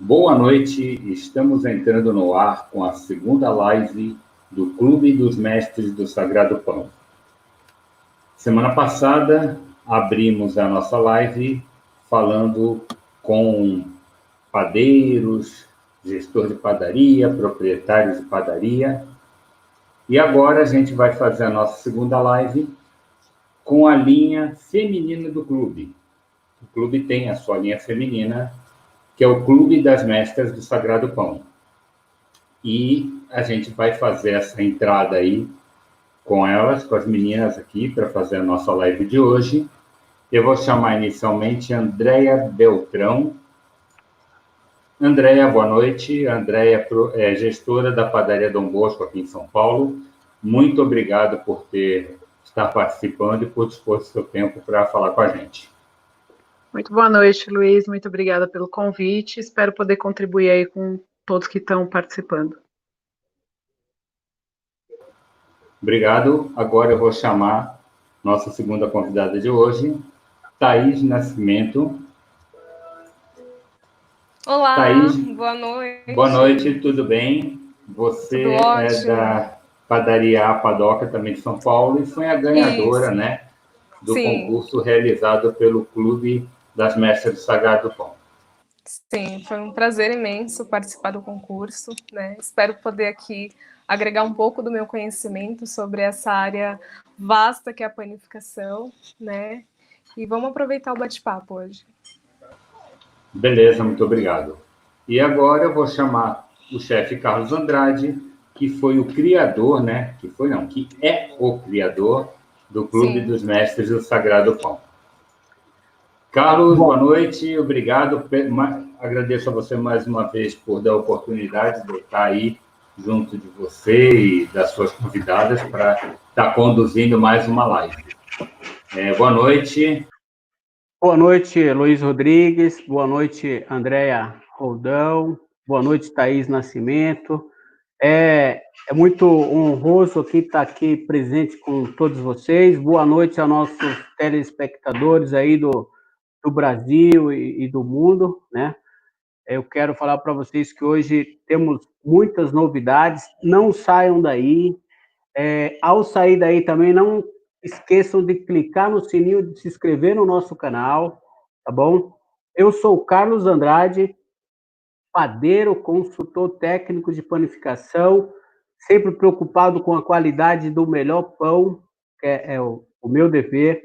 Boa noite, estamos entrando no ar com a segunda live do Clube dos Mestres do Sagrado Pão. Semana passada, abrimos a nossa live falando com padeiros, gestor de padaria, proprietários de padaria. E agora a gente vai fazer a nossa segunda live com a linha feminina do clube. O clube tem a sua linha feminina, que é o Clube das Mestras do Sagrado Pão. E a gente vai fazer essa entrada aí com elas, com as meninas aqui, para fazer a nossa live de hoje. Eu vou chamar inicialmente Andréia Beltrão. Andréia, boa noite. Andréia é gestora da Padaria Dom Bosco aqui em São Paulo. Muito obrigado por estar participando e por dispor do seu tempo para falar com a gente. Muito boa noite, Luiz. Muito obrigada pelo convite. Espero poder contribuir aí com todos que estão participando. Obrigado. Agora eu vou chamar nossa segunda convidada de hoje, Thaís Nascimento. Olá, Thaís, boa noite. Boa noite, tudo bem? Você é da Padaria A Padoca, também de São Paulo, e foi a ganhadora, né, do concurso realizado pelo Clube das Mestras do Sagrado Pão. Sim, foi um prazer imenso participar do concurso, né? Espero poder aqui agregar um pouco do meu conhecimento sobre essa área vasta que é a panificação, né? E vamos aproveitar o bate-papo hoje. Beleza, muito obrigado. E agora eu vou chamar o chefe Carlos Andrade, que foi o criador, né? Que é o criador do Clube dos Mestres do Sagrado Pão. Carlos, boa noite, obrigado. Agradeço a você mais uma vez por dar a oportunidade de estar aí junto de você e das suas convidadas para estar conduzindo mais uma live. Boa noite. Boa noite, Luiz Rodrigues. Boa noite, Andréia Roldão. Boa noite, Thaís Nascimento. É muito honroso estar aqui presente com todos vocês. Boa noite aos nossos telespectadores aí do Brasil e do mundo, né? Eu quero falar para vocês que hoje temos muitas novidades. Não saiam daí. Ao sair daí também, não esqueçam de clicar no sininho, de se inscrever no nosso canal, tá bom? Eu sou o Carlos Andrade, padeiro, consultor técnico de panificação, sempre preocupado com a qualidade do melhor pão, que é o meu dever.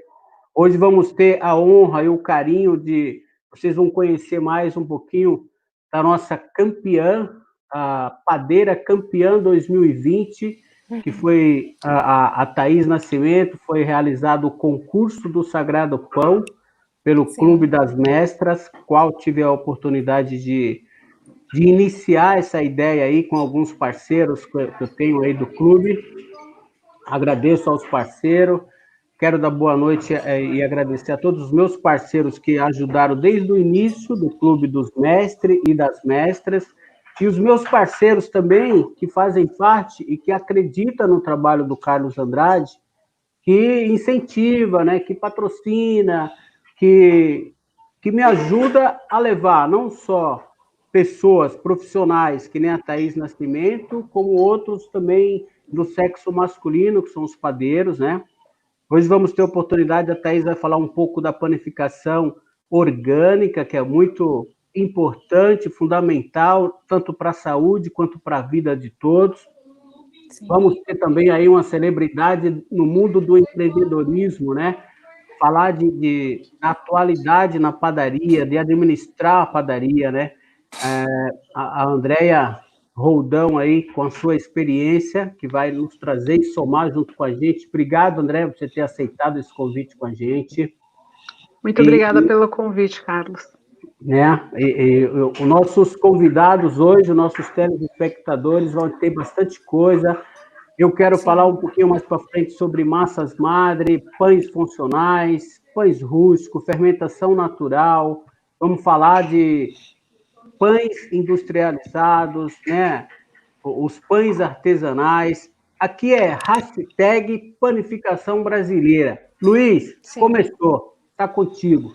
Hoje vamos ter a honra e o carinho de... Vocês vão conhecer mais um pouquinho da nossa campeã, a padeira campeã 2020, que foi a Thaís Nascimento. Foi realizado o concurso do Sagrado Pão pelo Clube das Mestras, qual tive a oportunidade de iniciar essa ideia aí com alguns parceiros que eu tenho aí do clube. Agradeço aos parceiros. Quero dar boa noite e agradecer a todos os meus parceiros que ajudaram desde o início do Clube dos Mestres e das Mestras, e os meus parceiros também, que fazem parte e que acreditam no trabalho do Carlos Andrade, que incentiva, né, que patrocina, que me ajuda a levar não só pessoas profissionais, que nem a Thaís Nascimento, como outros também do sexo masculino, que são os padeiros, né? Hoje vamos ter a oportunidade, a Thaís vai falar um pouco da panificação orgânica, que é muito importante, fundamental, tanto para a saúde quanto para a vida de todos. Sim. Vamos ter também aí uma celebridade no mundo do empreendedorismo, né? Falar da atualidade na padaria, de administrar a padaria, né? A Andréia Roldão aí, com a sua experiência, que vai nos trazer e somar junto com a gente. Obrigado, André, por você ter aceitado esse convite com a gente. Muito obrigada pelo convite, Carlos. Né? Os nossos convidados hoje, os nossos telespectadores, vão ter bastante coisa. Eu quero falar um pouquinho mais para frente sobre massas madre, pães funcionais, pães rústicos, fermentação natural. Vamos falar de pães industrializados, né? Os pães artesanais. Aqui é hashtag panificação brasileira. Luiz, começou. Está contigo.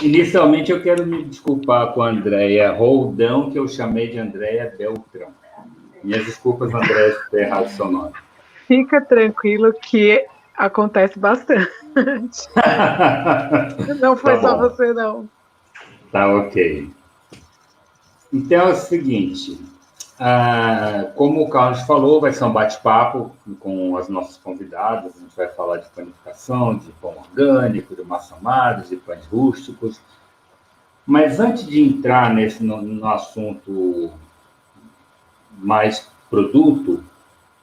Inicialmente, eu quero me desculpar com a Andréia Roldão, que eu chamei de Andréia Beltrão. Minhas desculpas, Andréia, se ter errado seu nome. Fica tranquilo que acontece bastante. Não foi só você, não. Tá ok. Então é o seguinte, como o Carlos falou, vai ser um bate-papo com as nossas convidadas, a gente vai falar de panificação, de pão orgânico, de massa madre, de pães rústicos, mas antes de entrar no assunto mais produto,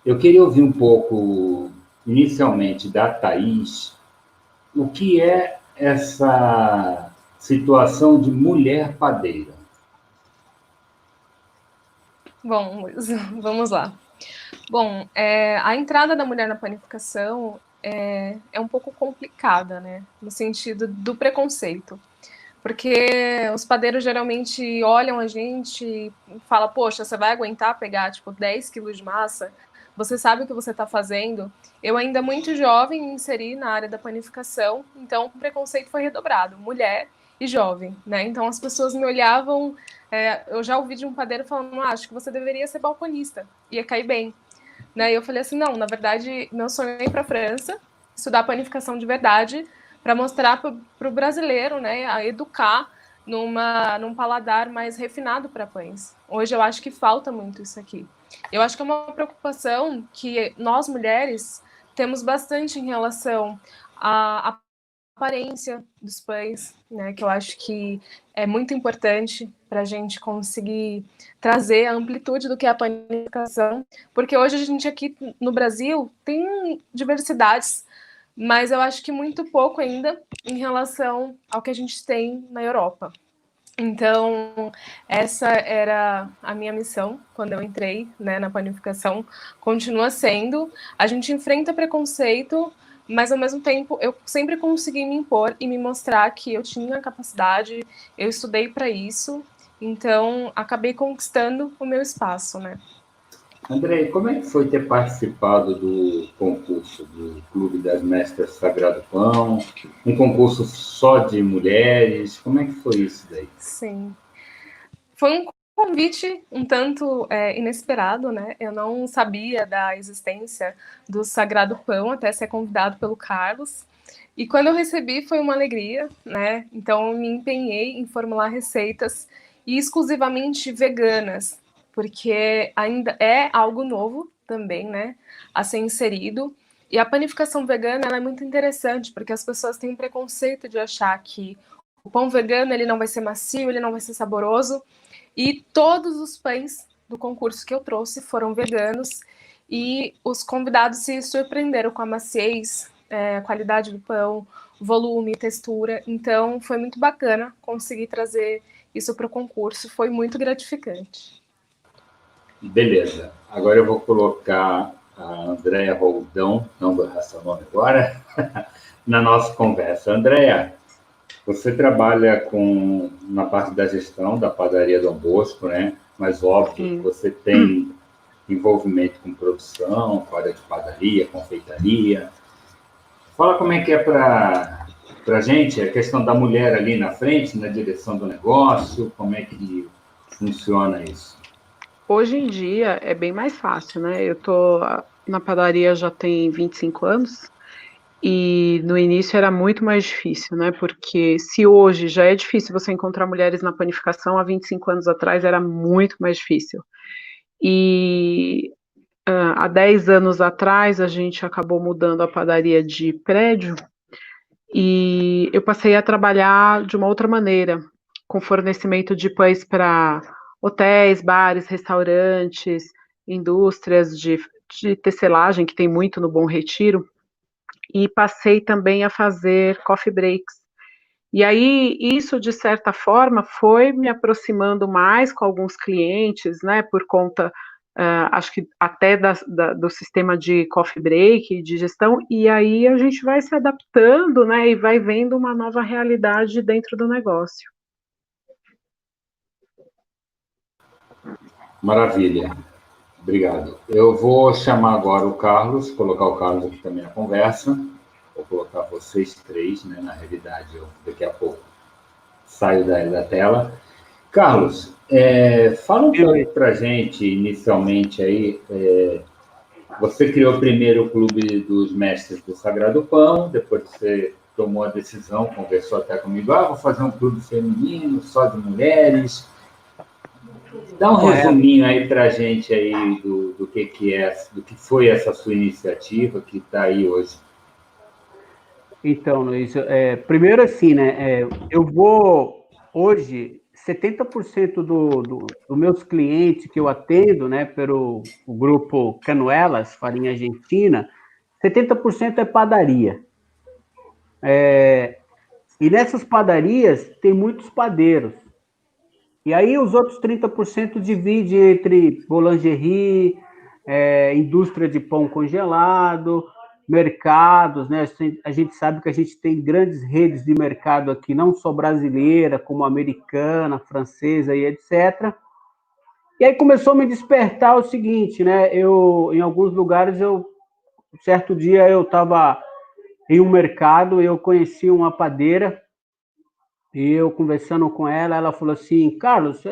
eu queria ouvir um pouco, inicialmente, da Thaís, o que é essa situação de mulher padeira. Bom, vamos lá. Bom, a entrada da mulher na panificação é um pouco complicada, né? No sentido do preconceito. Porque os padeiros geralmente olham a gente e falam, poxa, você vai aguentar pegar, tipo, 10 quilos de massa? Você sabe o que você está fazendo? Eu ainda muito jovem me inseri na área da panificação, então o preconceito foi redobrado, mulher e jovem, né? Então as pessoas me olhavam, eu já ouvi de um padeiro falando, acho que você deveria ser balconista, ia cair bem. Né? E eu falei assim, não, na verdade, meu sonho é ir para a França, estudar panificação de verdade, para mostrar para o brasileiro, né, a educar num paladar mais refinado para pães. Hoje eu acho que falta muito isso aqui. Eu acho que é uma preocupação que nós, mulheres, temos bastante em relação à aparência dos pães, né, que eu acho que é muito importante para a gente conseguir trazer a amplitude do que é a panificação, porque hoje a gente aqui no Brasil tem diversidades, mas eu acho que muito pouco ainda em relação ao que a gente tem na Europa. Então, essa era a minha missão quando eu entrei, né, na panificação, continua sendo. A gente enfrenta preconceito, mas ao mesmo tempo eu sempre consegui me impor e me mostrar que eu tinha capacidade, eu estudei para isso, então acabei conquistando o meu espaço, né? André, como é que foi ter participado do concurso do Clube das Mestras Sagrado Pão? Um concurso só de mulheres? Como é que foi isso daí? Sim. Foi um convite um tanto inesperado, né? Eu não sabia da existência do Sagrado Pão até ser convidado pelo Carlos. E quando eu recebi foi uma alegria, né? Então eu me empenhei em formular receitas e exclusivamente veganas, porque ainda é algo novo também, né? A ser inserido. E a panificação vegana ela é muito interessante, porque as pessoas têm um preconceito de achar que o pão vegano ele não vai ser macio, ele não vai ser saboroso. E todos os pães do concurso que eu trouxe foram veganos e os convidados se surpreenderam com a maciez, a qualidade do pão, volume, textura. Então, foi muito bacana conseguir trazer isso para o concurso. Foi muito gratificante. Beleza. Agora eu vou colocar a Andréia Roldão, não vou errar seu nome agora, na nossa conversa. Andréia, você trabalha na parte da gestão da padaria Dom Bosco, né? Mas, óbvio, você tem envolvimento com produção, com área de padaria, confeitaria. Fala como é que é para a gente a questão da mulher ali na frente, na direção do negócio, como é que funciona isso? Hoje em dia é bem mais fácil, né? Eu tô na padaria já tem 25 anos e no início era muito mais difícil, né? Porque se hoje já é difícil você encontrar mulheres na panificação, há 25 anos atrás era muito mais difícil. E há 10 anos atrás a gente acabou mudando a padaria de prédio e eu passei a trabalhar de uma outra maneira, com fornecimento de pães para hotéis, bares, restaurantes, indústrias de tecelagem, que tem muito no Bom Retiro, e passei também a fazer coffee breaks. E aí, isso, de certa forma, foi me aproximando mais com alguns clientes, né, por conta, acho que até do sistema de coffee break, de gestão, e aí a gente vai se adaptando, né, e vai vendo uma nova realidade dentro do negócio. Maravilha. Obrigado. Eu vou chamar agora o Carlos, colocar o Carlos aqui também na conversa. Vou colocar vocês três, né? Na realidade, daqui a pouco saio da tela. Carlos, fala um pouco para a gente, inicialmente, aí, você criou primeiro o Clube dos Mestres do Sagrado Pão, depois você tomou a decisão, conversou até comigo, vou fazer um clube feminino, só de mulheres. Dá um resuminho aí para a gente aí do que foi essa sua iniciativa que está aí hoje. Então, Luiz, primeiro assim, né, eu vou, hoje, 70% dos meus clientes que eu atendo, né, pelo o grupo Canuelas, Farinha Argentina, 70% é padaria. E nessas padarias tem muitos padeiros. E aí os outros 30% divide entre boulangerie, indústria de pão congelado, mercados, né? A gente sabe que a gente tem grandes redes de mercado aqui, não só brasileira, como americana, francesa e etc. E aí começou a me despertar o seguinte, né? Em alguns lugares, certo dia eu estava em um mercado, eu conheci uma padeira, e eu conversando com ela, ela falou assim, Carlos,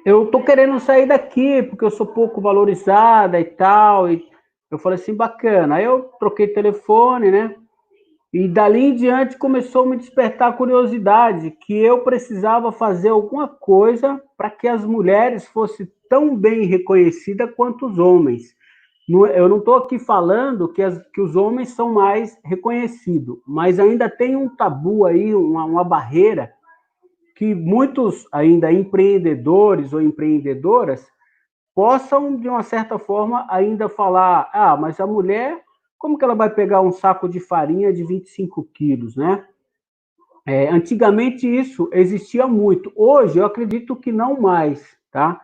eu tô querendo sair daqui, porque eu sou pouco valorizada e tal, e eu falei assim, bacana. Aí eu troquei telefone, né? E dali em diante começou a me despertar a curiosidade, que eu precisava fazer alguma coisa para que as mulheres fossem tão bem reconhecidas quanto os homens. Eu não estou aqui falando que os homens são mais reconhecidos, mas ainda tem um tabu aí, uma barreira, que muitos ainda empreendedores ou empreendedoras possam, de uma certa forma, ainda falar, mas a mulher, como que ela vai pegar um saco de farinha de 25 quilos, né? Antigamente isso existia muito. Hoje eu acredito que não mais, tá?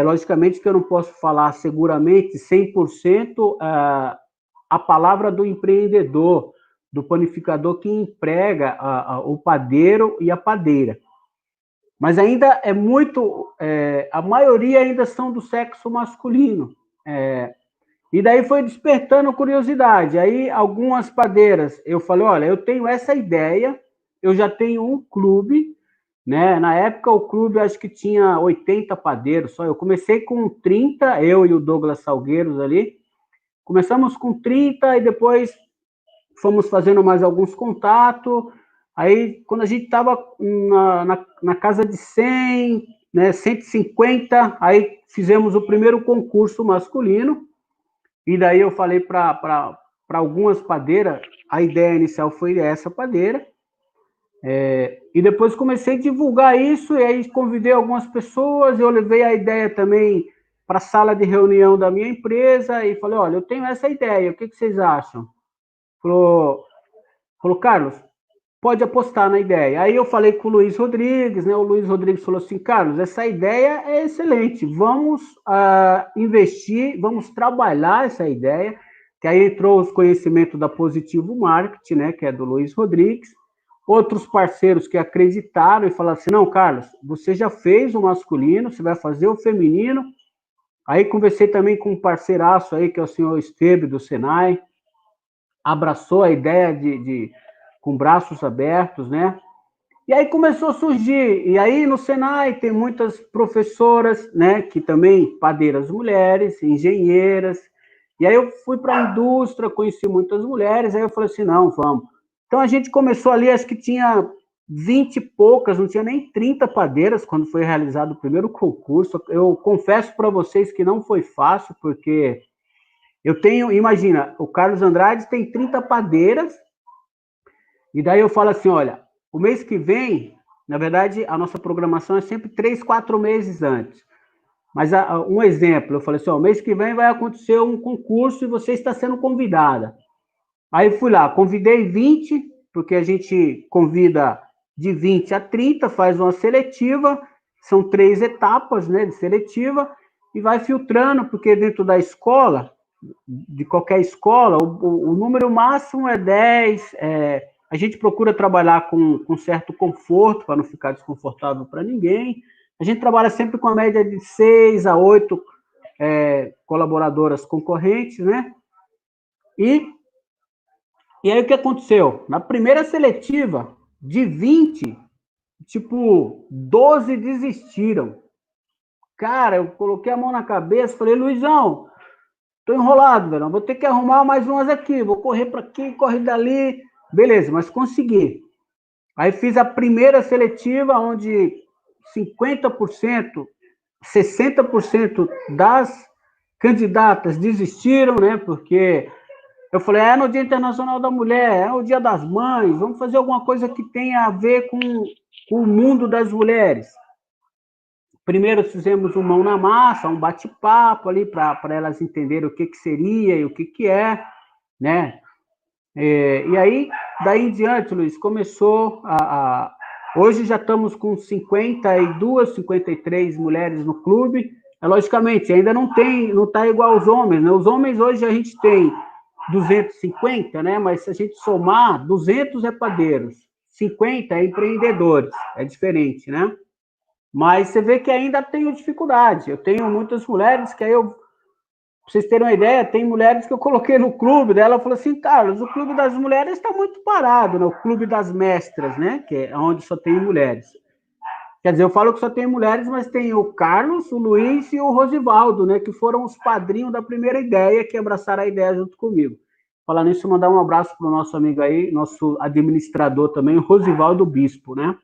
Logicamente que eu não posso falar seguramente 100% a palavra do empreendedor, do panificador que emprega o padeiro e a padeira. Mas ainda é muito, a maioria ainda são do sexo masculino. E daí foi despertando curiosidade. Aí algumas padeiras, eu falei, olha, eu tenho essa ideia, eu já tenho um clube, né? Na época o clube acho que tinha 80 padeiros só. Eu comecei com 30, eu e o Douglas Salgueiros ali. Começamos com 30 e depois fomos fazendo mais alguns contatos. Aí, quando a gente estava na casa de 100, né, 150, aí fizemos o primeiro concurso masculino. E daí eu falei para algumas padeiras, a ideia inicial foi essa padeira. E depois comecei a divulgar isso, e aí convidei algumas pessoas, eu levei a ideia também para a sala de reunião da minha empresa e falei, olha, eu tenho essa ideia, o que vocês acham? Falou, Carlos, pode apostar na ideia. Aí eu falei com o Luiz Rodrigues, né? O Luiz Rodrigues falou assim, Carlos, essa ideia é excelente, vamos investir, vamos trabalhar essa ideia, que aí entrou os conhecimentos da Positivo Marketing, né? Que é do Luiz Rodrigues, outros parceiros que acreditaram e falaram assim, não, Carlos, você já fez o masculino, você vai fazer o feminino. Aí conversei também com um parceiraço aí, que é o senhor Esteve, do Senai, abraçou a ideia com braços abertos, né? E aí começou a surgir, e aí no Senai tem muitas professoras, né, que também padeiras mulheres, engenheiras, e aí eu fui para a indústria, conheci muitas mulheres, aí eu falei assim, não, vamos. Então a gente começou ali, acho que tinha 20 e poucas, não tinha nem 30 padeiras quando foi realizado o primeiro concurso. Eu confesso para vocês que não foi fácil, porque imagina, o Carlos Andrade tem 30 padeiras, e daí eu falo assim, olha, o mês que vem, na verdade, a nossa programação é sempre 3, 4 meses antes. Mas um exemplo, eu falei assim, o mês que vem vai acontecer um concurso e você está sendo convidada. Aí fui lá, convidei 20, porque a gente convida de 20 a 30, faz uma seletiva, são 3 etapas, né, de seletiva, e vai filtrando, porque dentro da escola, de qualquer escola, o número máximo é 10, a gente procura trabalhar com certo conforto, para não ficar desconfortável para ninguém. A gente trabalha sempre com a média de 6 a 8 colaboradoras concorrentes, né? E E aí o que aconteceu? Na primeira seletiva, de 20, 12 desistiram. Cara, eu coloquei a mão na cabeça, falei, Luizão, tô enrolado, velho, vou ter que arrumar mais umas aqui, vou correr para aqui, correr dali. Beleza, mas consegui. Aí fiz a primeira seletiva, onde 50%, 60% das candidatas desistiram, né? Porque eu falei, é no Dia Internacional da Mulher, é o Dia das Mães, vamos fazer alguma coisa que tenha a ver com o mundo das mulheres. Primeiro fizemos um mão na massa, um bate-papo ali para elas entenderem o que seria e o que é, né? E aí, daí em diante, Luiz, começou hoje já estamos com 52, 53 mulheres no clube. Logicamente, ainda não está igual aos homens, né? Os homens hoje a gente tem 250, né? Mas se a gente somar, 200 é padeiros, 50 é empreendedores, é diferente, né? Mas você vê que ainda tenho dificuldade. Eu tenho muitas mulheres que aí pra vocês terem uma ideia, tem mulheres que eu coloquei no clube dela, falou assim, Carlos, o clube das mulheres está muito parado, né? O clube das mestras, né? Que é onde só tem mulheres. Quer dizer, eu falo que só tem mulheres, mas tem o Carlos, o Luiz e o Rosivaldo, né? Que foram os padrinhos da primeira ideia, que abraçaram a ideia junto comigo. Falando nisso, mandar um abraço para o nosso amigo aí, nosso administrador também, o Rosivaldo Bispo, né?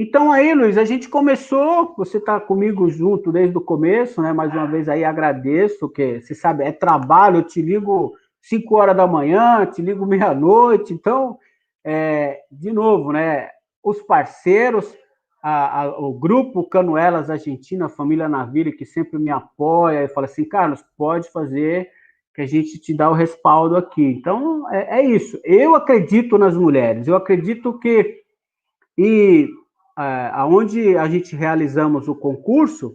Então aí, Luiz, a gente começou, você está comigo junto desde o começo, né? Mais uma vez aí agradeço, que você sabe, é trabalho, eu te ligo 5 horas da manhã, te ligo meia-noite, então, de novo, né? Os parceiros, o grupo Canoelas Argentina, a família Naville, que sempre me apoia e fala assim, Carlos, pode fazer que a gente te dá o respaldo aqui. Então, é isso. Eu acredito nas mulheres, eu acredito que aonde a gente realizamos o concurso,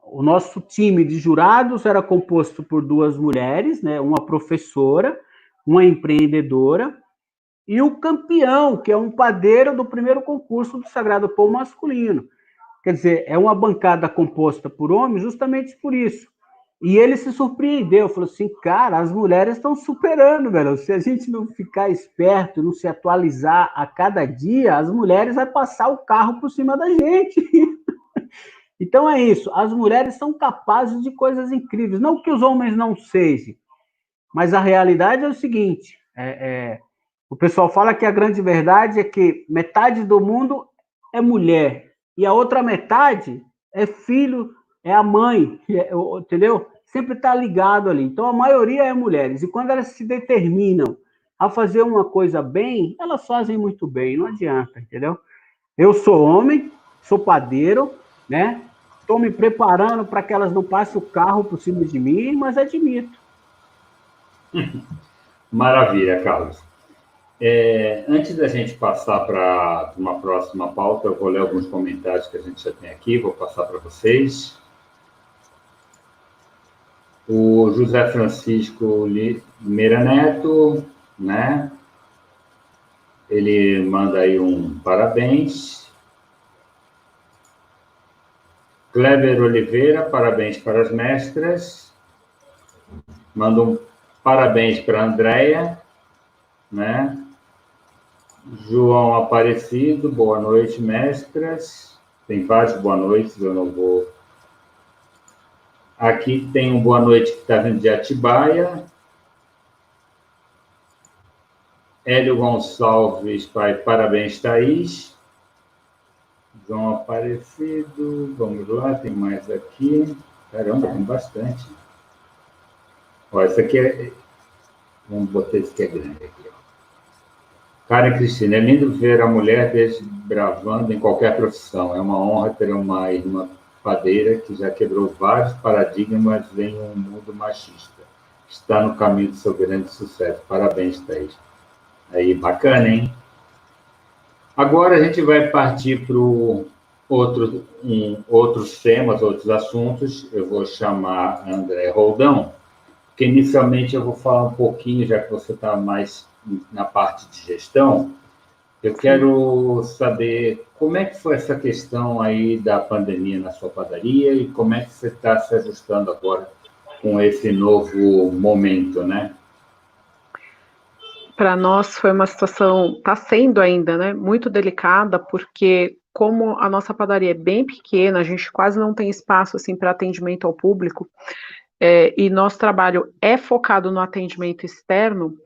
o nosso time de jurados era composto por 2 mulheres, né? Uma professora, uma empreendedora, e o campeão, que é um padeiro do primeiro concurso do Sagrado Pão masculino. Quer dizer, é uma bancada composta por homens justamente por isso. E ele se surpreendeu, falou assim, cara, as mulheres estão superando, velho. Se a gente não ficar esperto, não se atualizar a cada dia, as mulheres vão passar o carro por cima da gente. Então é isso, as mulheres são capazes de coisas incríveis. Não que os homens não sejam, mas a realidade é o seguinte, o pessoal fala que a grande verdade é que metade do mundo é mulher, e a outra metade é filho, é a mãe, entendeu? Sempre está ligado ali. Então, a maioria é mulheres. E quando elas se determinam a fazer uma coisa bem, elas fazem muito bem, não adianta, entendeu? Eu sou homem, sou padeiro, né? Estou me preparando para que elas não passem o carro por cima de mim, mas admito. Maravilha, Carlos. Antes da gente passar para uma próxima pauta, eu vou ler alguns comentários que a gente já tem aqui, vou passar para vocês. O José Francisco Meira Neto, né? Ele manda aí um parabéns. Kleber Oliveira, parabéns para as mestras. Manda um parabéns para a Andréia, né? João Aparecido, boa noite, mestras. Tem várias boa noites, eu não vou... Aqui tem um boa noite que está vindo de Atibaia. Hélio Gonçalves, pai, parabéns, Thaís. João Aparecido, vamos lá, tem mais aqui. Caramba, tem bastante. Ó, esse aqui é... Vamos botar esse que é grande aqui, ó. Karen Cristina, é lindo ver a mulher desbravando em qualquer profissão. É uma honra ter uma irmã padeira que já quebrou vários paradigmas em um mundo machista. Está no caminho do seu grande sucesso. Parabéns, Thaís. Aí, bacana, hein? Agora a gente vai partir para outros temas, outros assuntos. Eu vou chamar André Roldão, porque inicialmente eu vou falar um pouquinho, já que você está mais na parte de gestão. Eu quero saber como é que foi essa questão aí da pandemia na sua padaria e como é que você está se ajustando agora com esse novo momento, né? para nós foi uma situação, está sendo ainda, né, muito delicada, porque como a nossa padaria é bem pequena, a gente quase não tem espaço assim para atendimento ao público, e nosso trabalho é focado no atendimento externo.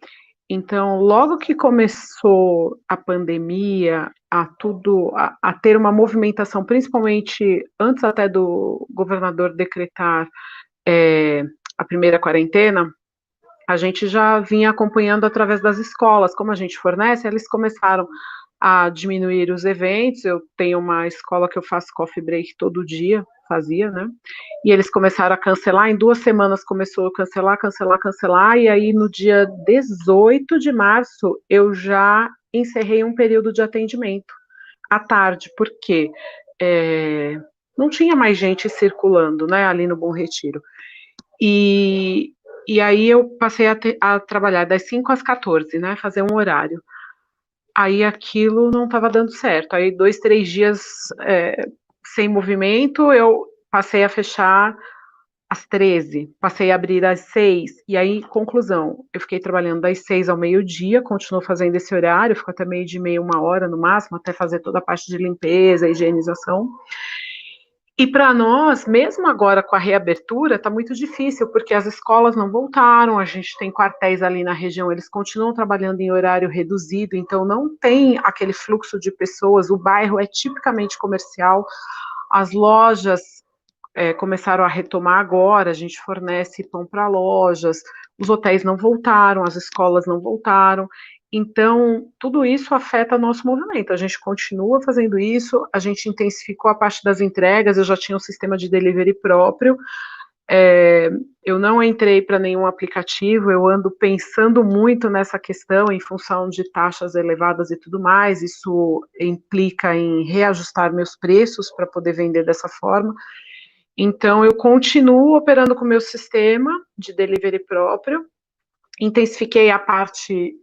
Então, logo que começou a pandemia, a ter uma movimentação, principalmente antes até do governador decretar a primeira quarentena, a gente já vinha acompanhando através das escolas, como a gente fornece, eles começaram a diminuir os eventos. Eu tenho uma escola que eu faço coffee break todo dia, fazia, né? E eles começaram a cancelar, em 2 semanas começou a cancelar, e aí no dia 18 de março eu já encerrei um período de atendimento à tarde, porque não tinha mais gente circulando, né, ali no Bom Retiro. E aí eu passei a trabalhar das 5 às 14, né, fazer um horário. Aí aquilo não estava dando certo. Aí 2, 3 dias sem movimento, eu passei a fechar às 13, passei a abrir às 6, e aí, conclusão, eu fiquei trabalhando das 6 ao meio-dia, continuo fazendo esse horário, fico até meio-dia e meia, 1 hora no máximo, até fazer toda a parte de limpeza, higienização. E para nós, mesmo agora com a reabertura, está muito difícil, porque as escolas não voltaram, a gente tem quartéis ali na região, eles continuam trabalhando em horário reduzido, então não tem aquele fluxo de pessoas, o bairro é tipicamente comercial, as lojas começaram a retomar agora, a gente fornece pão para lojas, os hotéis não voltaram, as escolas não voltaram, então tudo isso afeta nosso movimento. A gente continua fazendo isso, a gente intensificou a parte das entregas, eu já tinha um sistema de delivery próprio, eu não entrei para nenhum aplicativo, eu ando pensando muito nessa questão em função de taxas elevadas e tudo mais, isso implica em reajustar meus preços para poder vender dessa forma. Então, eu continuo operando com o meu sistema de delivery próprio, intensifiquei a parte,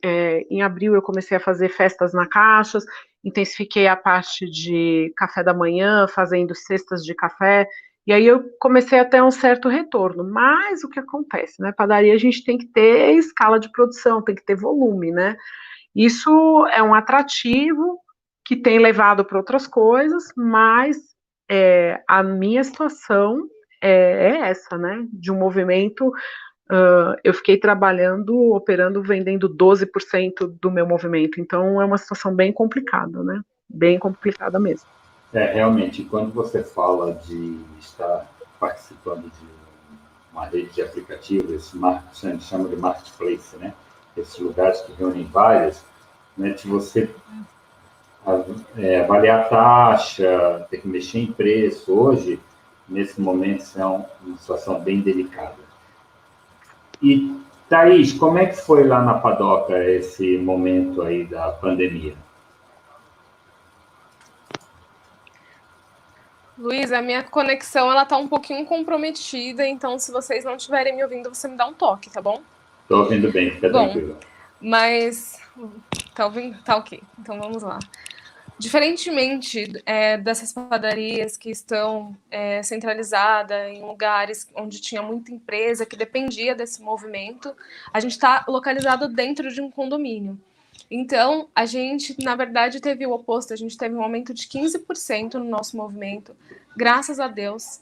em abril eu comecei a fazer festas na caixas, intensifiquei a parte de café da manhã, fazendo cestas de café, e aí eu comecei a ter um certo retorno, mas o que acontece, né, padaria a gente tem que ter escala de produção, tem que ter volume, né, isso é um atrativo que tem levado para outras coisas, mas a minha situação é essa, né? De um movimento, eu fiquei trabalhando, operando, vendendo 12% do meu movimento, então é uma situação bem complicada, né? Bem complicada mesmo. Realmente, quando você fala de estar participando de uma rede de aplicativos, a gente chama de marketplace, né? Esses lugares que reúnem vários, né? De você avaliar a taxa, ter que mexer em preço. Hoje, nesse momento, é uma situação bem delicada. E, Thaís, como é que foi lá na Padoca esse momento aí da pandemia? Luiz, a minha conexão ela tá um pouquinho comprometida, então se vocês não estiverem me ouvindo, você me dá um toque, tá bom? Estou ouvindo bem, fica tranquilo. Mas tá ouvindo? Tá ok. Então vamos lá. Diferentemente dessas padarias que estão centralizadas em lugares onde tinha muita empresa que dependia desse movimento, a gente está localizado dentro de um condomínio. Então, a gente, na verdade, teve o oposto, a gente teve um aumento de 15% no nosso movimento, graças a Deus.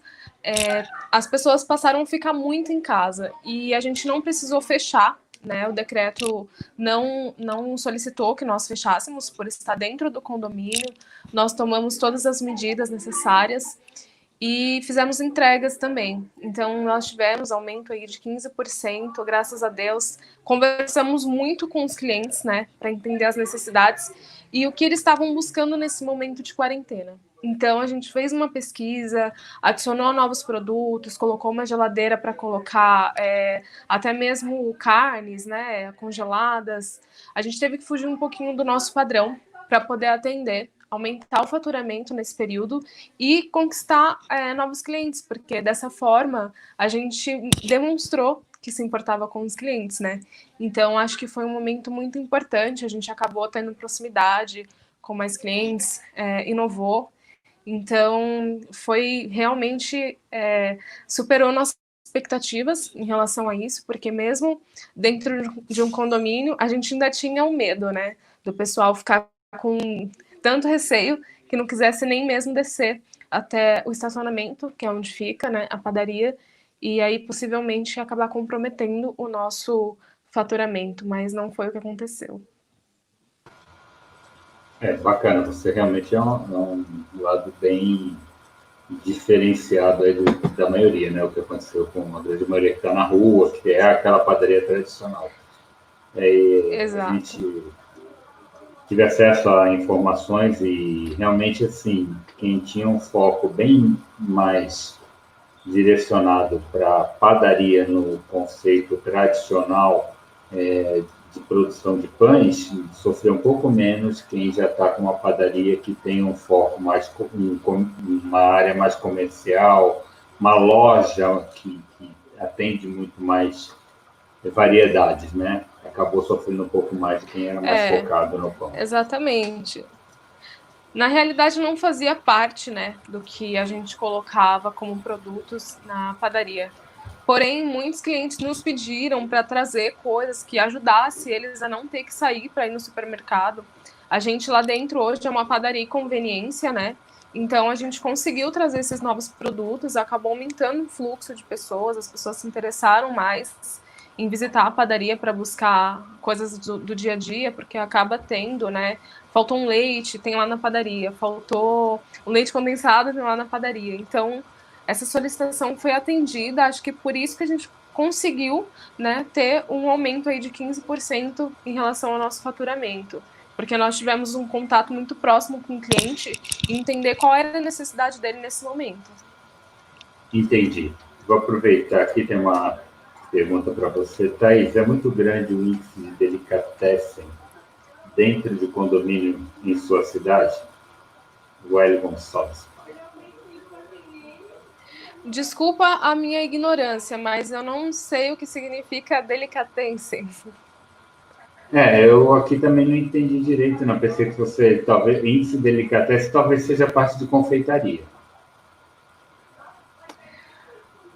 As pessoas passaram a ficar muito em casa e a gente não precisou fechar, né? O decreto não solicitou que nós fechássemos por estar dentro do condomínio, nós tomamos todas as medidas necessárias e fizemos entregas também. Então, nós tivemos aumento aí de 15%, graças a Deus. Conversamos muito com os clientes, né, para entender as necessidades e o que eles estavam buscando nesse momento de quarentena. Então, a gente fez uma pesquisa, adicionou novos produtos, colocou uma geladeira para colocar até mesmo carnes, né, congeladas. A gente teve que fugir um pouquinho do nosso padrão para poder atender, aumentar o faturamento nesse período e conquistar novos clientes, porque dessa forma a gente demonstrou que se importava com os clientes, né? Então, acho que foi um momento muito importante, a gente acabou tendo proximidade com mais clientes, inovou. Então, foi realmente, superou nossas expectativas em relação a isso, porque mesmo dentro de um condomínio, a gente ainda tinha o medo, né, do pessoal ficar com tanto receio que não quisesse nem mesmo descer até o estacionamento, que é onde fica, né, a padaria, e aí possivelmente acabar comprometendo o nosso faturamento, mas não foi o que aconteceu. Bacana, você realmente é um lado bem diferenciado aí da maioria, né? O que aconteceu com a grande maioria que está na rua, que é aquela padaria tradicional. A Exato. gente tive acesso a informações e realmente, assim, quem tinha um foco bem mais direcionado para padaria no conceito tradicional de produção de pães, sofreu um pouco menos quem já está com uma padaria que tem um foco mais, uma área mais comercial, uma loja que atende muito mais variedades, né? Acabou sofrendo um pouco mais de quem era mais focado no pão. Exatamente. Na realidade, não fazia parte, né, do que a gente colocava como produtos na padaria. Porém, muitos clientes nos pediram para trazer coisas que ajudassem eles a não ter que sair para ir no supermercado. A gente lá dentro hoje é uma padaria e conveniência, né? Então a gente conseguiu trazer esses novos produtos, acabou aumentando o fluxo de pessoas, as pessoas se interessaram mais em visitar a padaria para buscar coisas do dia a dia, porque acaba tendo, né? Faltou um leite, tem lá na padaria. Faltou um leite condensado, tem lá na padaria. Então, essa solicitação foi atendida, acho que por isso que a gente conseguiu, né, ter um aumento aí de 15% em relação ao nosso faturamento. Porque nós tivemos um contato muito próximo com o cliente e entender qual era a necessidade dele nesse momento. Entendi. Vou aproveitar aqui, tem uma pergunta para você, Thaís. É muito grande o índice de delicatessen dentro de condomínio em sua cidade? Wellington Gonçalves. Desculpa a minha ignorância, mas eu não sei o que significa delicatessen. Eu aqui também não entendi direito, não. Pensei que você, talvez, índice de delicatessen talvez seja parte de confeitaria.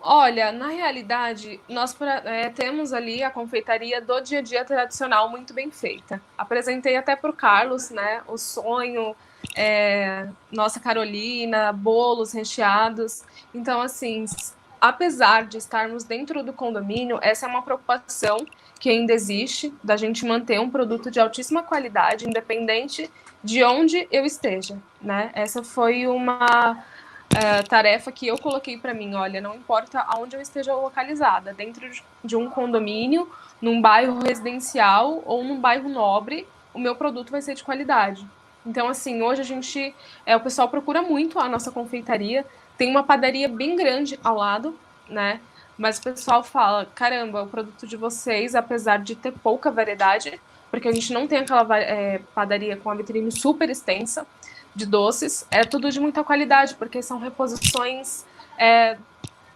Olha, na realidade, nós temos ali a confeitaria do dia a dia tradicional muito bem feita. Apresentei até para o Carlos, né, o sonho, nossa Carolina, bolos recheados. Então, assim, apesar de estarmos dentro do condomínio, essa é uma preocupação que ainda existe, da gente manter um produto de altíssima qualidade, independente de onde eu esteja, né? Essa foi uma tarefa que eu coloquei para mim, olha, não importa aonde eu esteja localizada, dentro de um condomínio, num bairro residencial ou num bairro nobre, o meu produto vai ser de qualidade. Então, assim, hoje a gente, o pessoal procura muito a nossa confeitaria, tem uma padaria bem grande ao lado, né? Mas o pessoal fala, caramba, o produto de vocês, apesar de ter pouca variedade, porque a gente não tem aquela padaria com a vitrine super extensa, de doces, é tudo de muita qualidade, porque são reposições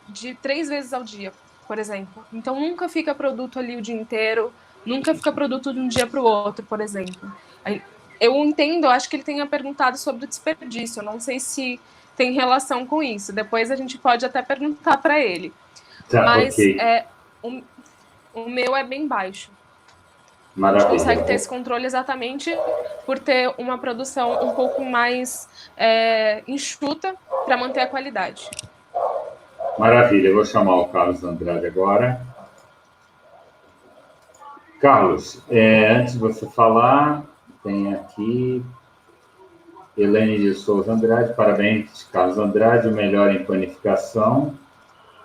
de 3 vezes ao dia, por exemplo. Então nunca fica produto ali o dia inteiro, nunca fica produto de um dia para o outro, por exemplo. Eu entendo, acho que ele tenha perguntado sobre o desperdício, eu não sei se tem relação com isso, depois a gente pode até perguntar para ele. Tá, mas ok. O meu é bem baixo. Maravilha. A gente consegue ter esse controle exatamente por ter uma produção um pouco mais enxuta para manter a qualidade. Maravilha, eu vou chamar o Carlos Andrade agora. Carlos, antes de você falar, tem aqui Helene de Souza Andrade, parabéns, Carlos Andrade, o melhor em panificação.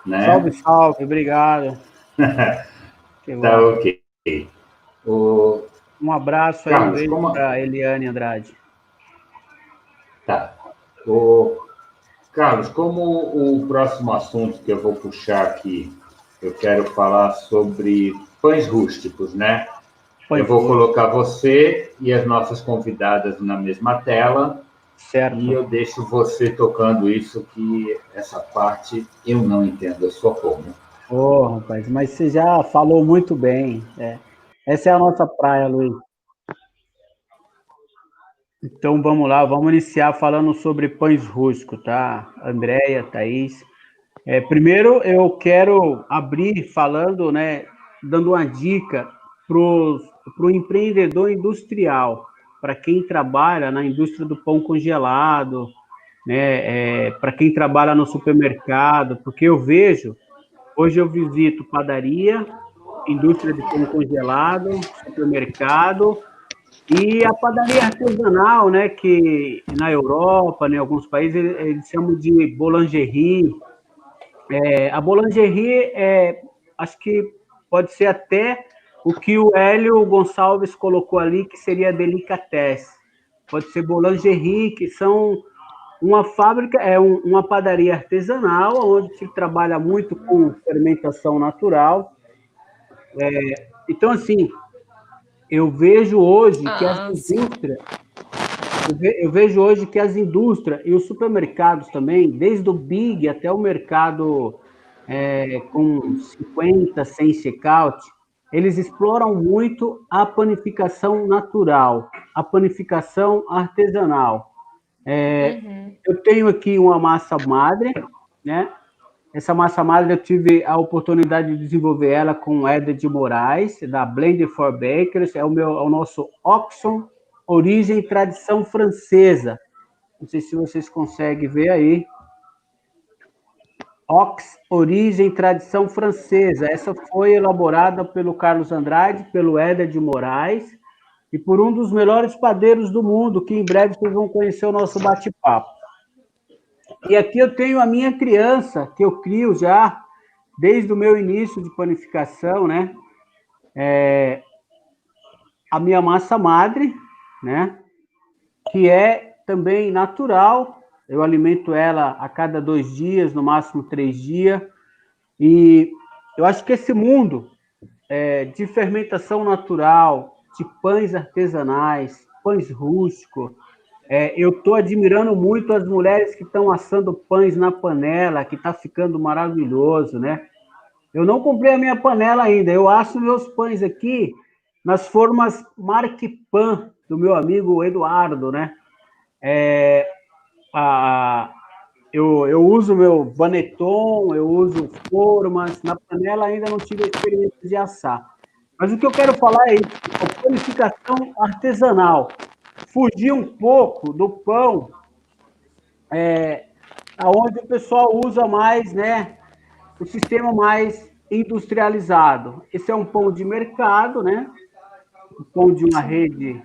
Né? Salve, salve, obrigado. Tá ok. Um abraço aí, um beijo para Eliane Andrade. Tá. Carlos, como o próximo assunto que eu vou puxar aqui, eu quero falar sobre pães rústicos, né? Eu vou colocar você e as nossas convidadas na mesma tela. Certo. E eu deixo você tocando isso, que essa parte eu não entendo, eu sou como. Rapaz, mas você já falou muito bem. Essa é a nossa praia, Luiz. Então vamos lá, vamos iniciar falando sobre pães rústicos, tá? Andréia, Thaís. Primeiro, eu quero abrir falando, né, dando uma dica para o empreendedor industrial, para quem trabalha na indústria do pão congelado, né, para quem trabalha no supermercado, porque hoje eu visito padaria, indústria de pão congelado, supermercado, e a padaria artesanal, né, que na Europa, né, em alguns países, eles chamam de boulangerie. A boulangerie, acho que pode ser até o que o Hélio Gonçalves colocou ali, que seria delicatesse. Pode ser boulangerie, que são uma fábrica, uma padaria artesanal, onde se trabalha muito com fermentação natural. Então, assim, eu vejo hoje que as indústrias, eu vejo hoje que as indústrias e os supermercados também, desde o Big até o mercado com 50, 100 checkout, eles exploram muito a panificação natural, a panificação artesanal. Eu tenho aqui uma massa madre, né? Essa massa madre eu tive a oportunidade de desenvolver ela com o Éder de Moraes, da Blend for Bakers, é o nosso Oxon, origem e tradição francesa. Não sei se vocês conseguem ver aí. Ox, origem e tradição francesa. Essa foi elaborada pelo Carlos Andrade, pelo Éder de Moraes, e por um dos melhores padeiros do mundo, que em breve vocês vão conhecer o nosso bate-papo. E aqui eu tenho a minha criança, que eu crio já desde o meu início de panificação, né? A minha massa madre, né? Que é também natural. Eu alimento ela a cada 2 dias, no máximo 3 dias. E eu acho que esse mundo de fermentação natural, de pães artesanais, pães rústicos, eu estou admirando muito as mulheres que estão assando pães na panela, que está ficando maravilhoso, né? Eu não comprei a minha panela ainda, eu asso meus pães aqui nas formas Marquipan, do meu amigo Eduardo, né? Eu uso meu Baneton, eu uso formas, na panela ainda não tive a experiência de assar. Mas o que eu quero falar é isso, a panificação artesanal. Fugir um pouco do pão, onde o pessoal usa mais, né, o sistema mais industrializado. Esse é um pão de mercado, né? O pão de uma rede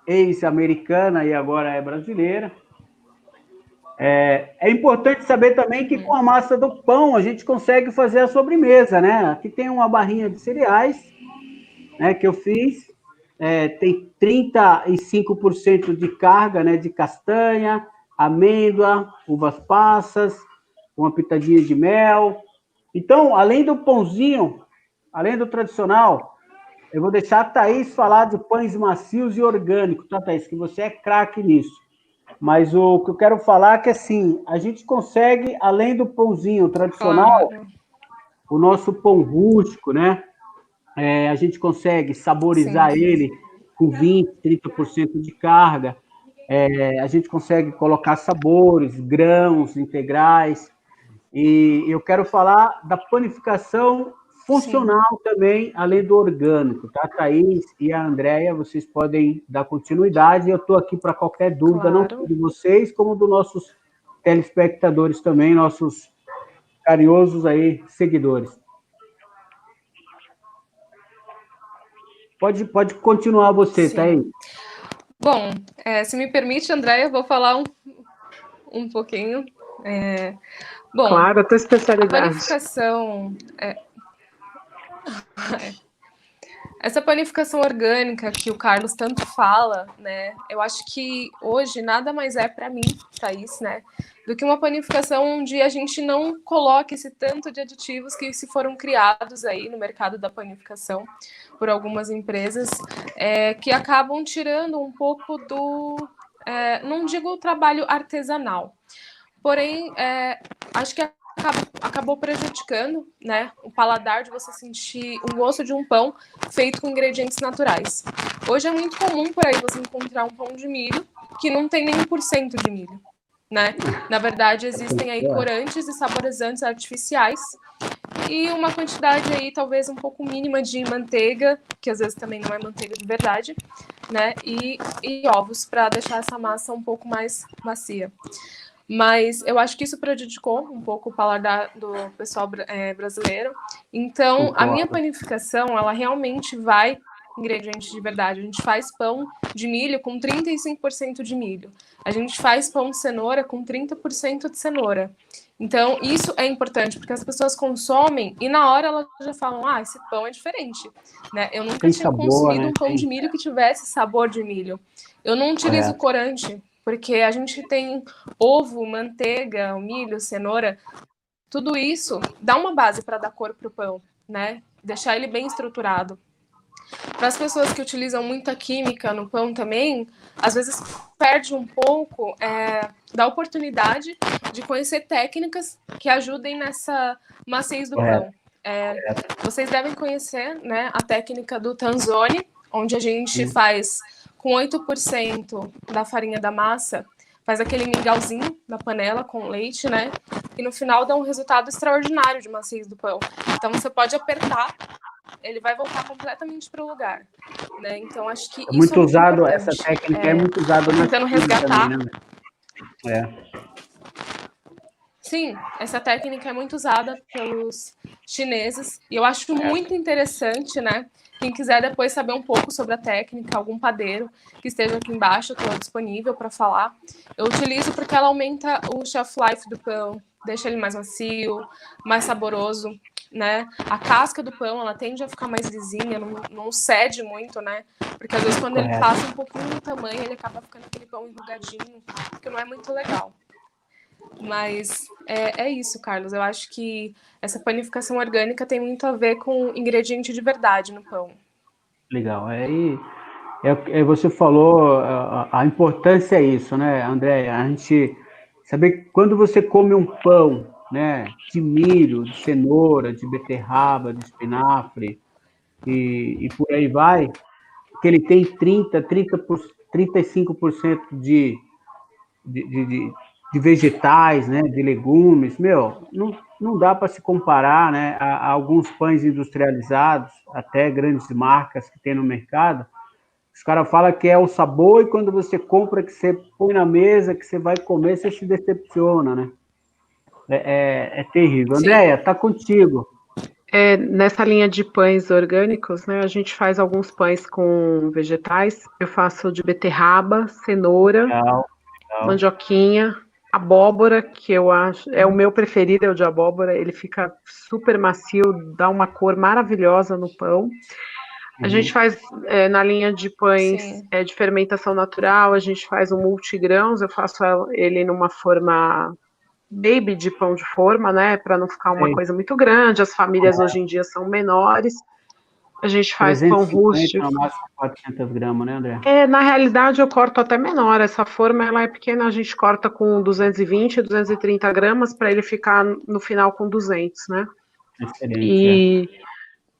ex-americana e agora é brasileira. É importante saber também que com a massa do pão a gente consegue fazer a sobremesa, né? Aqui tem uma barrinha de cereais, né, que eu fiz. Tem 35% de carga, né, de castanha, amêndoa, uvas passas, uma pitadinha de mel. Então, além do pãozinho, além do tradicional, eu vou deixar a Thaís falar de pães macios e orgânicos, tá, Thaís? Que você é craque nisso. Mas o que eu quero falar é que, assim, a gente consegue, além do pãozinho tradicional, claro, o nosso pão rústico, né? A gente consegue saborizar ele com 20%, 30% de carga. A gente consegue colocar sabores, grãos integrais. E eu quero falar da panificação funcional também, além do orgânico, tá, Thaís e a Andréia? Vocês podem dar continuidade. Eu estou aqui para qualquer dúvida, claro, não só de vocês, como dos nossos telespectadores também, nossos carinhosos aí seguidores. Pode continuar você, Thaís. Bom, se me permite, Andréia, eu vou falar um pouquinho. Bom, claro, a tua especialidade. A panificação... Essa panificação orgânica que o Carlos tanto fala, né? Eu acho que hoje nada mais é para mim, Thaís, né? Do que uma panificação onde a gente não coloca esse tanto de aditivos que se foram criados aí no mercado da panificação por algumas empresas, que acabam tirando um pouco do... não digo o trabalho artesanal, porém, acho que acabou prejudicando, né, o paladar de você sentir o gosto de um pão feito com ingredientes naturais. Hoje é muito comum por aí você encontrar um pão de milho que não tem nem 1% de milho, né? Na verdade, existem aí corantes e saborizantes artificiais e uma quantidade aí talvez um pouco mínima de manteiga, que às vezes também não é manteiga de verdade, né? E ovos para deixar essa massa um pouco mais macia. Mas eu acho que isso prejudicou um pouco o paladar do pessoal brasileiro. Então, a minha panificação, ela realmente vai ingredientes de verdade. A gente faz pão de milho com 35% de milho. A gente faz pão de cenoura com 30% de cenoura. Então, isso é importante, porque as pessoas consomem e na hora elas já falam, esse pão é diferente. Né? Eu nunca tinha consumido um pão de milho que tivesse sabor de milho. Eu não utilizo corante, porque a gente tem ovo, manteiga, milho, cenoura, tudo isso dá uma base para dar cor para o pão, né? Deixar ele bem estruturado. Para as pessoas que utilizam muita química no pão também, às vezes perde um pouco da oportunidade de conhecer técnicas que ajudem nessa maciez do pão. Vocês devem conhecer, né, a técnica do Tanzone, onde a gente faz com 8% da farinha da massa, faz aquele mingauzinho na panela com leite, né? E no final dá um resultado extraordinário de maciez do pão. Então você pode apertar, ele vai voltar completamente para o lugar, né? Então acho que isso muito é muito usado, importante. essa técnica é muito usada na tentando resgatar. Também, né? Sim, essa técnica é muito usada pelos chineses e eu acho muito interessante, né? Quem quiser depois saber um pouco sobre a técnica, algum padeiro que esteja aqui embaixo, eu estou disponível para falar. Eu utilizo porque ela aumenta o shelf life do pão, deixa ele mais macio, mais saboroso, né? A casca do pão, ela tende a ficar mais lisinha, não cede muito, né? Porque às vezes quando ele passa um pouquinho do tamanho, ele acaba ficando aquele pão enrugadinho, que não é muito legal. Mas é isso, Carlos. Eu acho que essa panificação orgânica tem muito a ver com ingrediente de verdade no pão. Legal. Você falou, a importância é isso, né, Andréia? A gente saber que quando você come um pão, né, de milho, de cenoura, de beterraba, de espinafre e por aí vai, que ele tem 35% de vegetais, né, de legumes, não dá para se comparar, né, a alguns pães industrializados, até grandes marcas que tem no mercado. Os caras falam que é o sabor, e quando você compra, que você põe na mesa, que você vai comer, você se decepciona, né? É terrível. Andréia, tá contigo. Nessa linha de pães orgânicos, né, a gente faz alguns pães com vegetais. Eu faço de beterraba, cenoura, legal. Mandioquinha, abóbora, que eu acho é o meu preferido, é o de abóbora. Ele fica super macio, dá uma cor maravilhosa no pão. A gente faz na linha de pães de fermentação natural, a gente faz um multigrãos, eu faço ele numa forma baby de pão de forma, né, para não ficar uma coisa muito grande. As famílias hoje em dia são menores. A gente faz pão rústico. No máximo 400 gramas, né, André? Na realidade, eu corto até menor. Essa forma ela é pequena, a gente corta com 220, 230 gramas para ele ficar no final com 200, né? Excelente,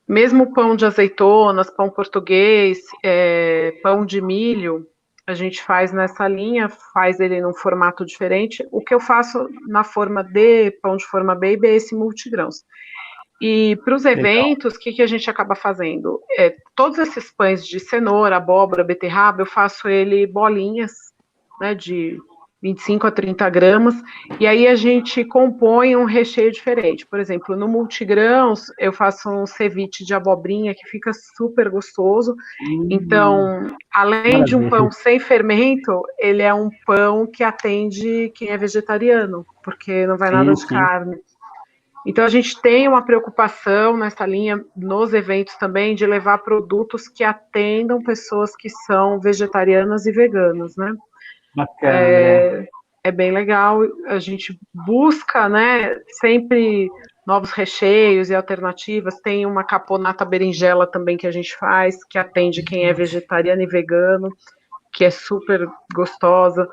mesmo pão de azeitonas, pão português, pão de milho, a gente faz nessa linha, faz ele num formato diferente. O que eu faço na forma de pão de forma baby é esse multigrãos. E para os eventos, o que a gente acaba fazendo? Todos esses pães de cenoura, abóbora, beterraba, eu faço ele bolinhas, né, de 25 a 30 gramas, e aí a gente compõe um recheio diferente. Por exemplo, no multigrãos, eu faço um ceviche de abobrinha, que fica super gostoso. Então, além de um pão sem fermento, ele é um pão que atende quem é vegetariano, porque não vai nada de carne. Então, a gente tem uma preocupação nessa linha, nos eventos também, de levar produtos que atendam pessoas que são vegetarianas e veganas, né? Bacana, é bem legal. A gente busca, né, sempre novos recheios e alternativas. Tem uma caponata berinjela também que a gente faz, que atende quem é vegetariano e vegano, que é super gostosa.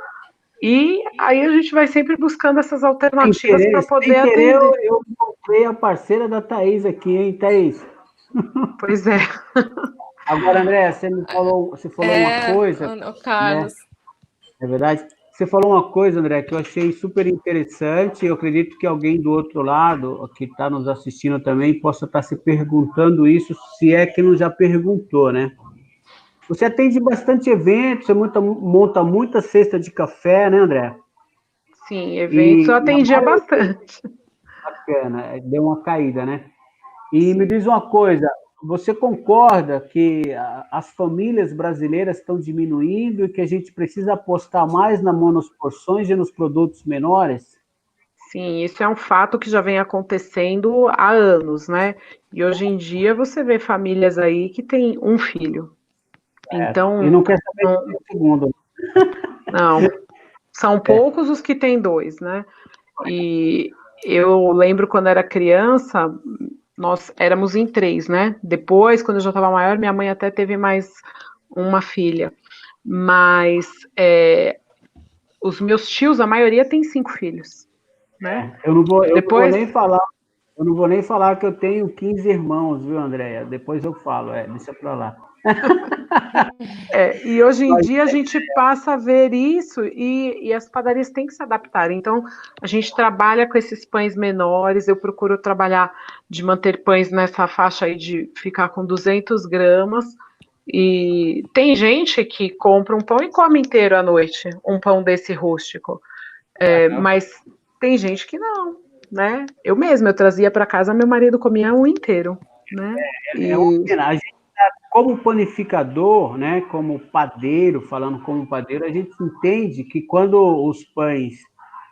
E aí a gente vai sempre buscando essas alternativas para poder atender. Eu encontrei a parceira da Thaís aqui, hein, Thaís? Pois é. Agora, André, você falou uma coisa, Carlos. né? É verdade. você falou uma coisa, André, que eu achei super interessante. Eu acredito que alguém do outro lado, que está nos assistindo também, possa estar se perguntando isso, se é que não já perguntou, né? Você atende bastante eventos, você monta muita cesta de café, né, André? Sim, eventos eu E a atendia bastante. bacana, deu uma caída, né? E me diz uma coisa, você concorda que as famílias brasileiras estão diminuindo e que a gente precisa apostar mais na monoporções e nos produtos menores? Sim, isso é um fato que já vem acontecendo há anos, né? E hoje em dia você vê famílias aí que têm um filho. E Então, não quer saber não, de segundo. não, são poucos os que têm dois, né? E eu lembro quando era criança, nós éramos em três, né? Depois, quando eu já estava maior, minha mãe até teve mais uma filha. Mas os meus tios, a maioria tem 5 filhos, né? Eu não vou Depois, nem falar que eu tenho 15 irmãos, viu, Andréia? Depois eu falo, deixa pra lá. e hoje em dia a gente passa a ver isso e as padarias têm que se adaptar. Então, a gente trabalha com esses pães menores, eu procuro trabalhar de manter pães nessa faixa aí de ficar com 200 gramas. E tem gente que compra um pão e come inteiro à noite, um pão desse rústico. Mas tem gente que não, né? Eu mesma, eu trazia para casa, meu marido comia um inteiro, né? É uma E pena. A gente, como panificador, né, como padeiro, falando como padeiro, a gente entende que quando os pães,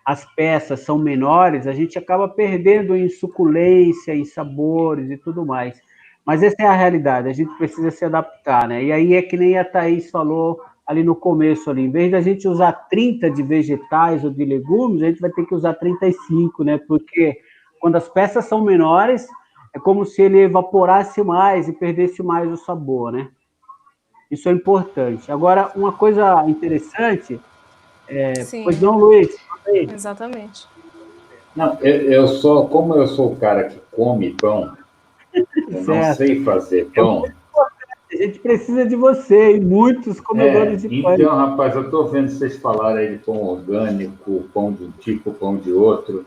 as peças são menores, a gente acaba perdendo em suculência, em sabores e tudo mais. Mas essa é a realidade, a gente precisa se adaptar, né? E aí é que nem a Thaís falou ali no começo, ali, em vez da gente usar 30 de vegetais ou de legumes, a gente vai ter que usar 35, né? Porque quando as peças são menores, é como se ele evaporasse mais e perdesse mais o sabor, né? Isso é importante. Agora, uma coisa interessante, pois Sim, não, Luiz? exatamente. Não, como eu sou o cara que come pão, eu não Certo. sei fazer É pão. muito importante. A gente precisa de você e muitos comedores de pães. Então, rapaz, eu estou vendo vocês falarem aí de pão orgânico, pão de um tipo, pão de outro,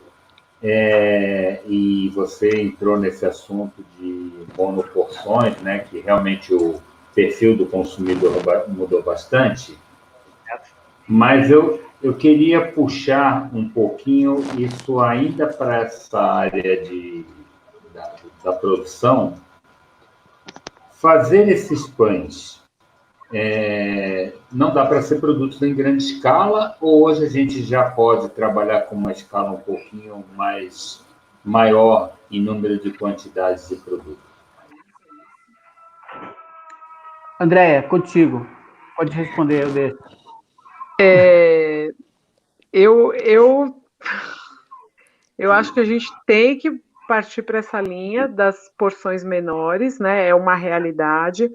e você entrou nesse assunto de monoporções, né, que realmente o perfil do consumidor mudou bastante, mas eu queria puxar um pouquinho isso ainda para essa área da produção, fazer esses pães. Não dá para ser produtos em grande escala, ou hoje a gente já pode trabalhar com uma escala um pouquinho mais maior em número de quantidades de produto? Andréia, contigo. Pode responder, eu deixo. eu acho que a gente tem que partir para essa linha das porções menores, né? É uma realidade,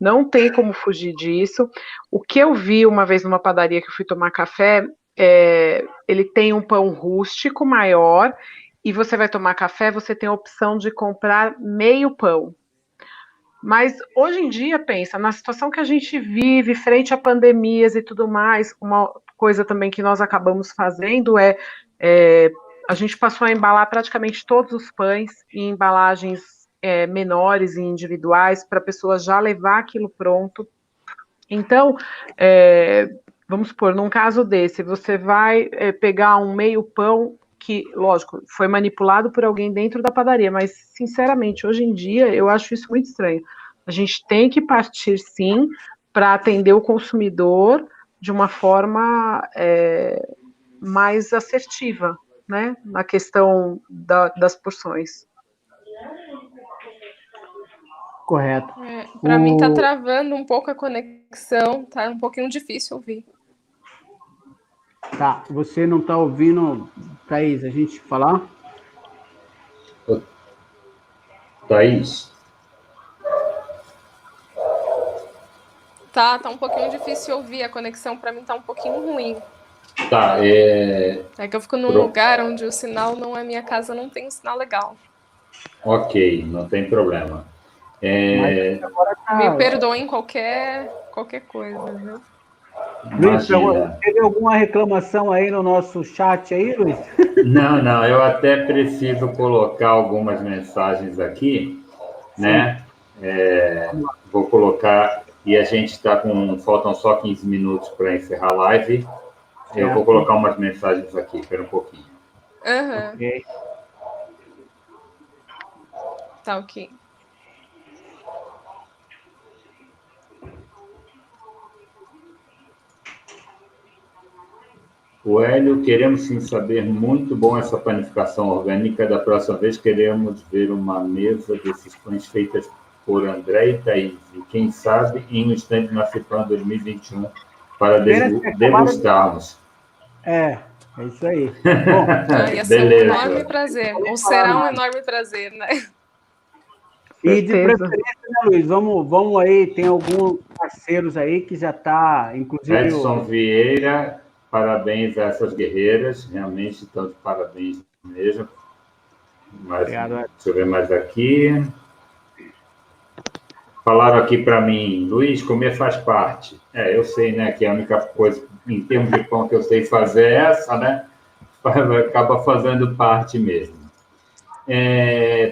não tem como fugir disso. O que eu vi uma vez numa padaria que eu fui tomar café, ele tem um pão rústico maior, e você vai tomar café, você tem a opção de comprar meio pão. Mas hoje em dia, pensa, na situação que a gente vive, frente a pandemias e tudo mais, uma coisa também que nós acabamos fazendo é a gente passou a embalar praticamente todos os pães em embalagens menores e individuais para a pessoa já levar aquilo pronto. Então, vamos supor, num caso desse, você vai pegar um meio pão que, lógico, foi manipulado por alguém dentro da padaria, mas, sinceramente, hoje em dia, eu acho isso muito estranho. A gente tem que partir, sim, para atender o consumidor de uma forma mais assertiva, né, na questão das porções. Correto. Para mim tá travando um pouco a conexão, tá um pouquinho difícil ouvir. Tá, você não está ouvindo, Thaís, a gente falar? Thaís? Tá um pouquinho difícil ouvir, a conexão para mim tá um pouquinho ruim. Tá, É que eu fico num lugar onde o sinal não é minha casa, não tem um sinal legal. Ok, não tem problema. Me perdoem qualquer coisa, viu? Luiz, Imagina. teve alguma reclamação aí no nosso chat aí, Luiz? Não, eu até preciso colocar algumas mensagens aqui, né? Vou colocar, e a gente está faltam só 15 minutos para encerrar a live. Eu vou colocar umas mensagens aqui, espera um pouquinho. Aham. Ok. Tá ok. O Hélio, queremos sim saber, muito bom essa panificação orgânica. Da próxima vez queremos ver uma mesa desses pães feitas por André e Thaís. E quem sabe em um stand na Cipan 2021 para degustarmos. É isso aí. Bom, ia ser beleza. um enorme prazer, ou será um enorme prazer, né? E de preferência, né, Luiz, vamos aí, tem alguns parceiros aí que já está, inclusive... Edson Vieira, parabéns a essas guerreiras, realmente estão de parabéns mesmo. Obrigado, Deixa eu ver mais aqui. Falaram aqui para mim, Luiz, comer faz parte. Eu sei, né, que a única coisa, em termos de pão, que eu sei fazer é essa, né? Acaba fazendo parte mesmo.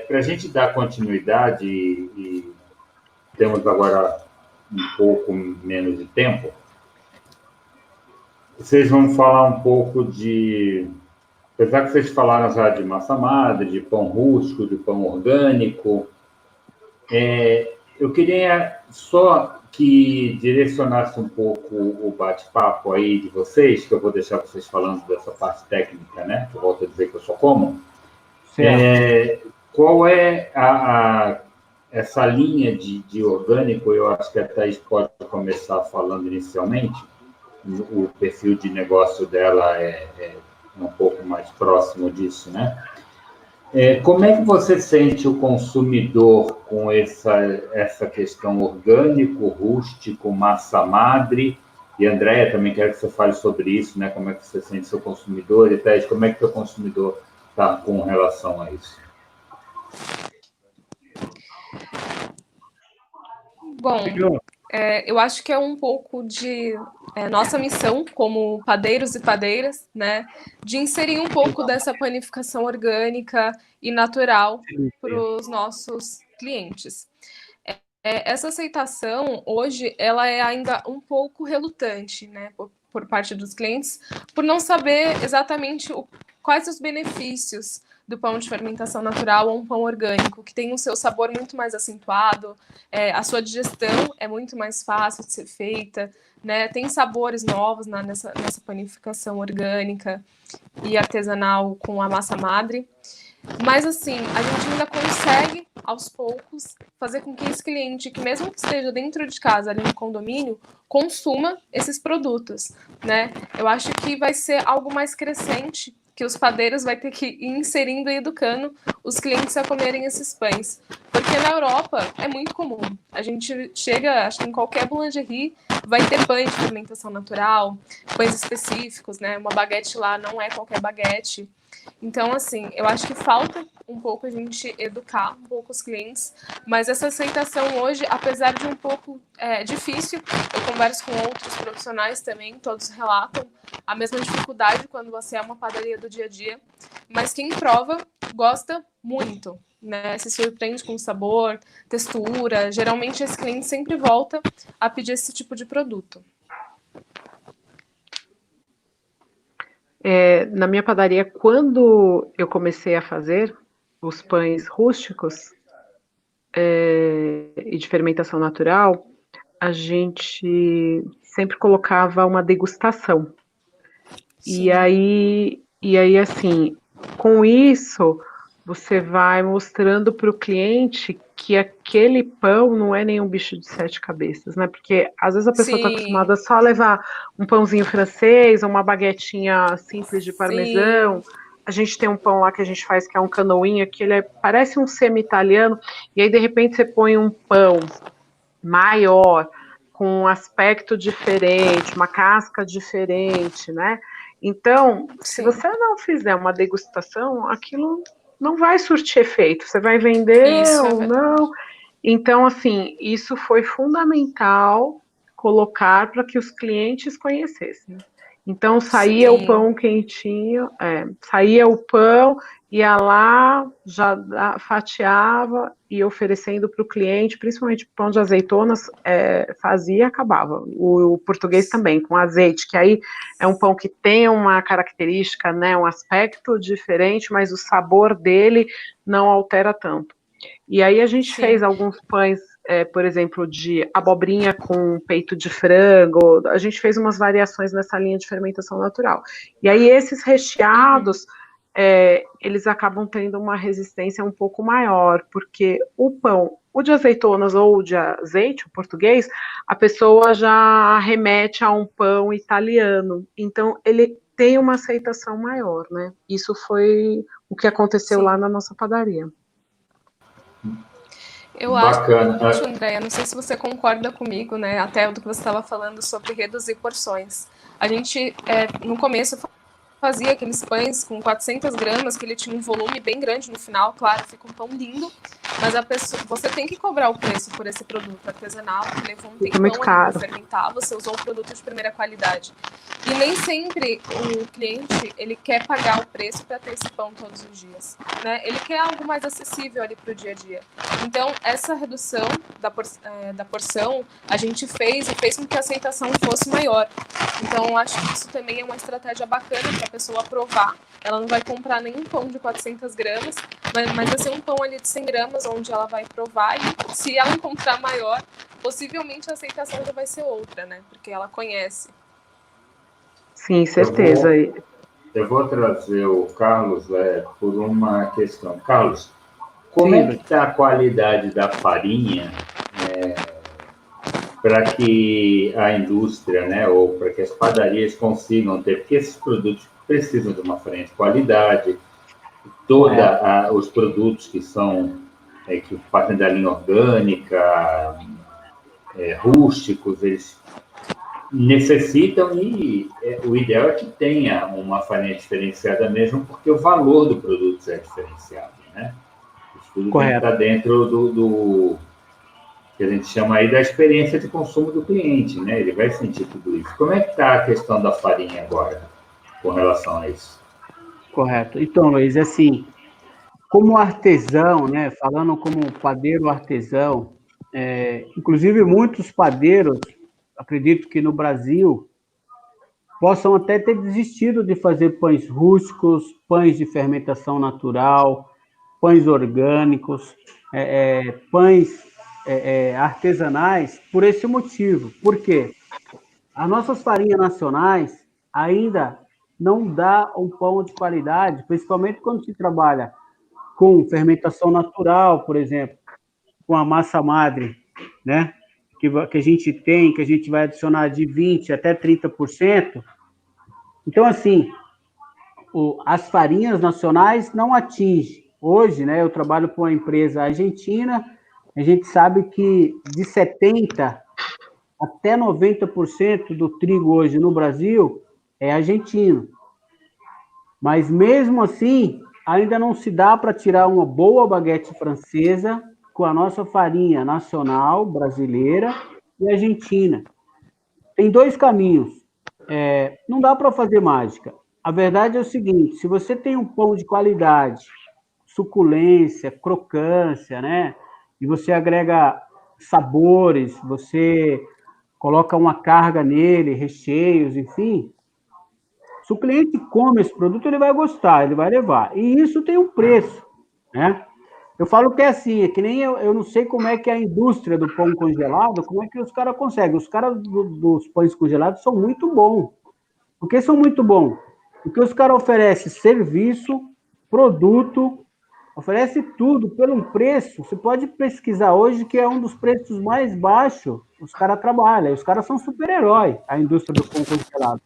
Para a gente dar continuidade, e temos agora um pouco menos de tempo, vocês vão falar um pouco de... Apesar que vocês falaram já de massa madre, de pão rústico, de pão orgânico, eu queria só que direcionasse um pouco o bate-papo aí de vocês, que eu vou deixar vocês falando dessa parte técnica, né? Que eu volto a dizer que eu sou como. Qual é essa linha de orgânico? Eu acho que a Thaís pode começar falando inicialmente. O perfil de negócio dela é um pouco mais próximo disso, né? Como é que você sente o consumidor com essa questão orgânico, rústico, massa madre? E, Andréia, também quero que você fale sobre isso, né? Como é que você sente seu consumidor? E, Thaís, como é que o consumidor está com relação a isso? Bom, eu acho que é um pouco de nossa missão como padeiros e padeiras, né, de inserir um pouco dessa panificação orgânica e natural para os nossos clientes. Essa aceitação, hoje, ela é ainda um pouco relutante, né, por parte dos clientes, por não saber exatamente quais os benefícios do pão de fermentação natural ou um pão orgânico, que tem o seu sabor muito mais acentuado, a sua digestão é muito mais fácil de ser feita, né? Tem sabores novos nessa panificação orgânica e artesanal com a massa madre. Mas, assim, a gente ainda consegue, aos poucos, fazer com que esse cliente, que mesmo que esteja dentro de casa, ali no condomínio, consuma esses produtos, né? Eu acho que vai ser algo mais crescente, que os padeiros vai ter que ir inserindo e educando os clientes a comerem esses pães. Porque na Europa é muito comum. A gente chega, acho que em qualquer boulangerie, vai ter pães de fermentação natural, pães específicos, né? Uma baguete lá não é qualquer baguete. Então, assim, eu acho que falta um pouco a gente educar um pouco os clientes, mas essa aceitação hoje, apesar de um pouco difícil, eu converso com outros profissionais também, todos relatam a mesma dificuldade quando você é uma padaria do dia a dia, mas quem prova gosta muito, né? Se surpreende com o sabor, textura. Geralmente esse cliente sempre volta a pedir esse tipo de produto. Na minha padaria, quando eu comecei a fazer os pães rústicos e de fermentação natural, a gente sempre colocava uma degustação. E aí, assim, com isso, você vai mostrando para o cliente que aquele pão não é nenhum bicho de sete cabeças, né? Porque às vezes a pessoa está acostumada só a levar um pãozinho francês ou uma baguetinha simples de parmesão. A gente tem um pão lá que a gente faz que é um canoinha, que ele parece um semi-italiano, e aí de repente você põe um pão maior, com um aspecto diferente, uma casca diferente, né? Então, se você não fizer uma degustação, aquilo não vai surtir efeito. Você vai vender ou não. Então, assim, isso foi fundamental colocar para que os clientes conhecessem. Então, saía o pão quentinho, saía o pão, ia lá, já fatiava e oferecendo para o cliente, principalmente pão de azeitonas, fazia e acabava. O português também, com azeite, que aí é um pão que tem uma característica, né, um aspecto diferente, mas o sabor dele não altera tanto. E aí a gente fez alguns pães, por exemplo, de abobrinha com peito de frango, a gente fez umas variações nessa linha de fermentação natural. E aí esses recheados, eles acabam tendo uma resistência um pouco maior, porque o pão, o de azeitonas ou o de azeite, o português, a pessoa já remete a um pão italiano, então ele tem uma aceitação maior, né? Isso foi o que aconteceu lá na nossa padaria. Eu Bacana. acho, Andréia, não sei se você concorda comigo, né? Até do que você estava falando sobre reduzir porções. A gente, no começo, fazia aqueles pães com 400 gramas, que ele tinha um volume bem grande no final, claro, fica um pão lindo, mas você tem que cobrar o preço por esse produto artesanal, que levou um tempão para fermentar, você usou um produto de primeira qualidade. E nem sempre o cliente, ele quer pagar o preço para ter esse pão todos os dias, né? Ele quer algo mais acessível ali para o dia a dia. Então, essa redução da porção, a gente fez com que a aceitação fosse maior. Então, acho que isso também é uma estratégia bacana para a pessoa provar. Ela não vai comprar nenhum pão de 400 gramas, mas vai ser um pão ali de 100 gramas, onde ela vai provar, e se ela encontrar maior, possivelmente a aceitação já vai ser outra, né? Porque ela conhece. Sim, certeza. Eu vou trazer o Carlos por uma questão. Carlos, como é que está a qualidade da farinha para que a indústria, né, ou para que as padarias consigam ter, porque esses produtos precisam de uma farinha de qualidade, os produtos que são, que partem da linha orgânica, rústicos, eles necessitam, e o ideal é que tenha uma farinha diferenciada mesmo, porque o valor do produto é diferenciado, né? Isso tudo tem que estar dentro do que a gente chama aí da experiência de consumo do cliente, né? Ele vai sentir tudo isso. Como é que está a questão da farinha agora, com relação a isso? Correto. Então, Luiz, assim, como artesão, né? Falando como padeiro artesão, inclusive muitos padeiros, acredito que no Brasil, possam até ter desistido de fazer pães rústicos, pães de fermentação natural, pães orgânicos, pães artesanais, por esse motivo. Por quê? As nossas farinhas nacionais ainda não dá um pão de qualidade, principalmente quando se trabalha com fermentação natural, por exemplo, com a massa madre, né? Que a gente tem, que a gente vai adicionar de 20% até 30%. Então, assim, as farinhas nacionais não atingem. Hoje, né, eu trabalho com uma empresa argentina, a gente sabe que de 70% até 90% do trigo hoje no Brasil é argentino. Mas, mesmo assim, ainda não se dá para tirar uma boa baguete francesa com a nossa farinha nacional, brasileira e argentina. Tem dois caminhos. Não dá para fazer mágica. A verdade é o seguinte, se você tem um pão de qualidade, suculência, crocância, né? E você agrega sabores, você coloca uma carga nele, recheios, enfim. Se o cliente come esse produto, ele vai gostar, ele vai levar. E isso tem um preço, né? Eu falo que é assim, é que nem eu não sei como é que é a indústria do pão congelado, como é que os caras conseguem. Os caras dos pães congelados são muito bons. Por que são muito bons? Porque os caras oferecem serviço, produto, oferece tudo pelo preço. Você pode pesquisar hoje que é um dos preços mais baixos. Os caras trabalham. Os caras são super-herói, a indústria do pão congelado.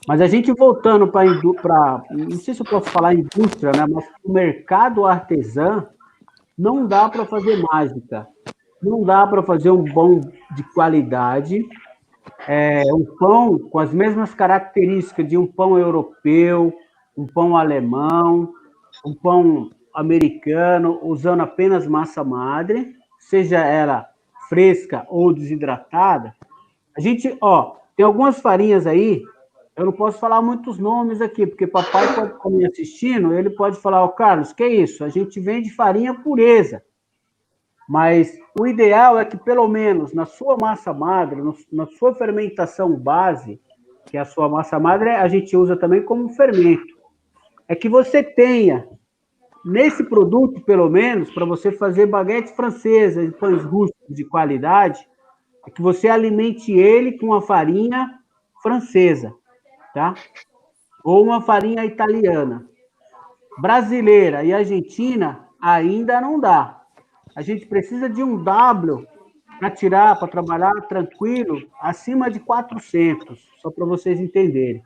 Mas a gente voltando para, não sei se eu posso falar indústria, né? Mas o mercado artesã, não dá para fazer mágica. Não dá para fazer um pão de qualidade, um pão com as mesmas características de um pão europeu, um pão alemão, um pão americano, usando apenas massa madre, seja ela fresca ou desidratada, a gente, tem algumas farinhas aí, eu não posso falar muitos nomes aqui, porque papai pode estar me assistindo, ele pode falar, Carlos, que é isso? A gente vende farinha pureza, mas o ideal é que, pelo menos, na sua massa madre, na sua fermentação base, que é a sua massa madre, a gente usa também como fermento, é que você tenha, nesse produto, pelo menos, para você fazer baguete francesa e pães rústicos de qualidade, é que você alimente ele com a farinha francesa, tá? Ou uma farinha italiana. Brasileira e argentina ainda não dá. A gente precisa de um W para trabalhar tranquilo, acima de 400, só para vocês entenderem.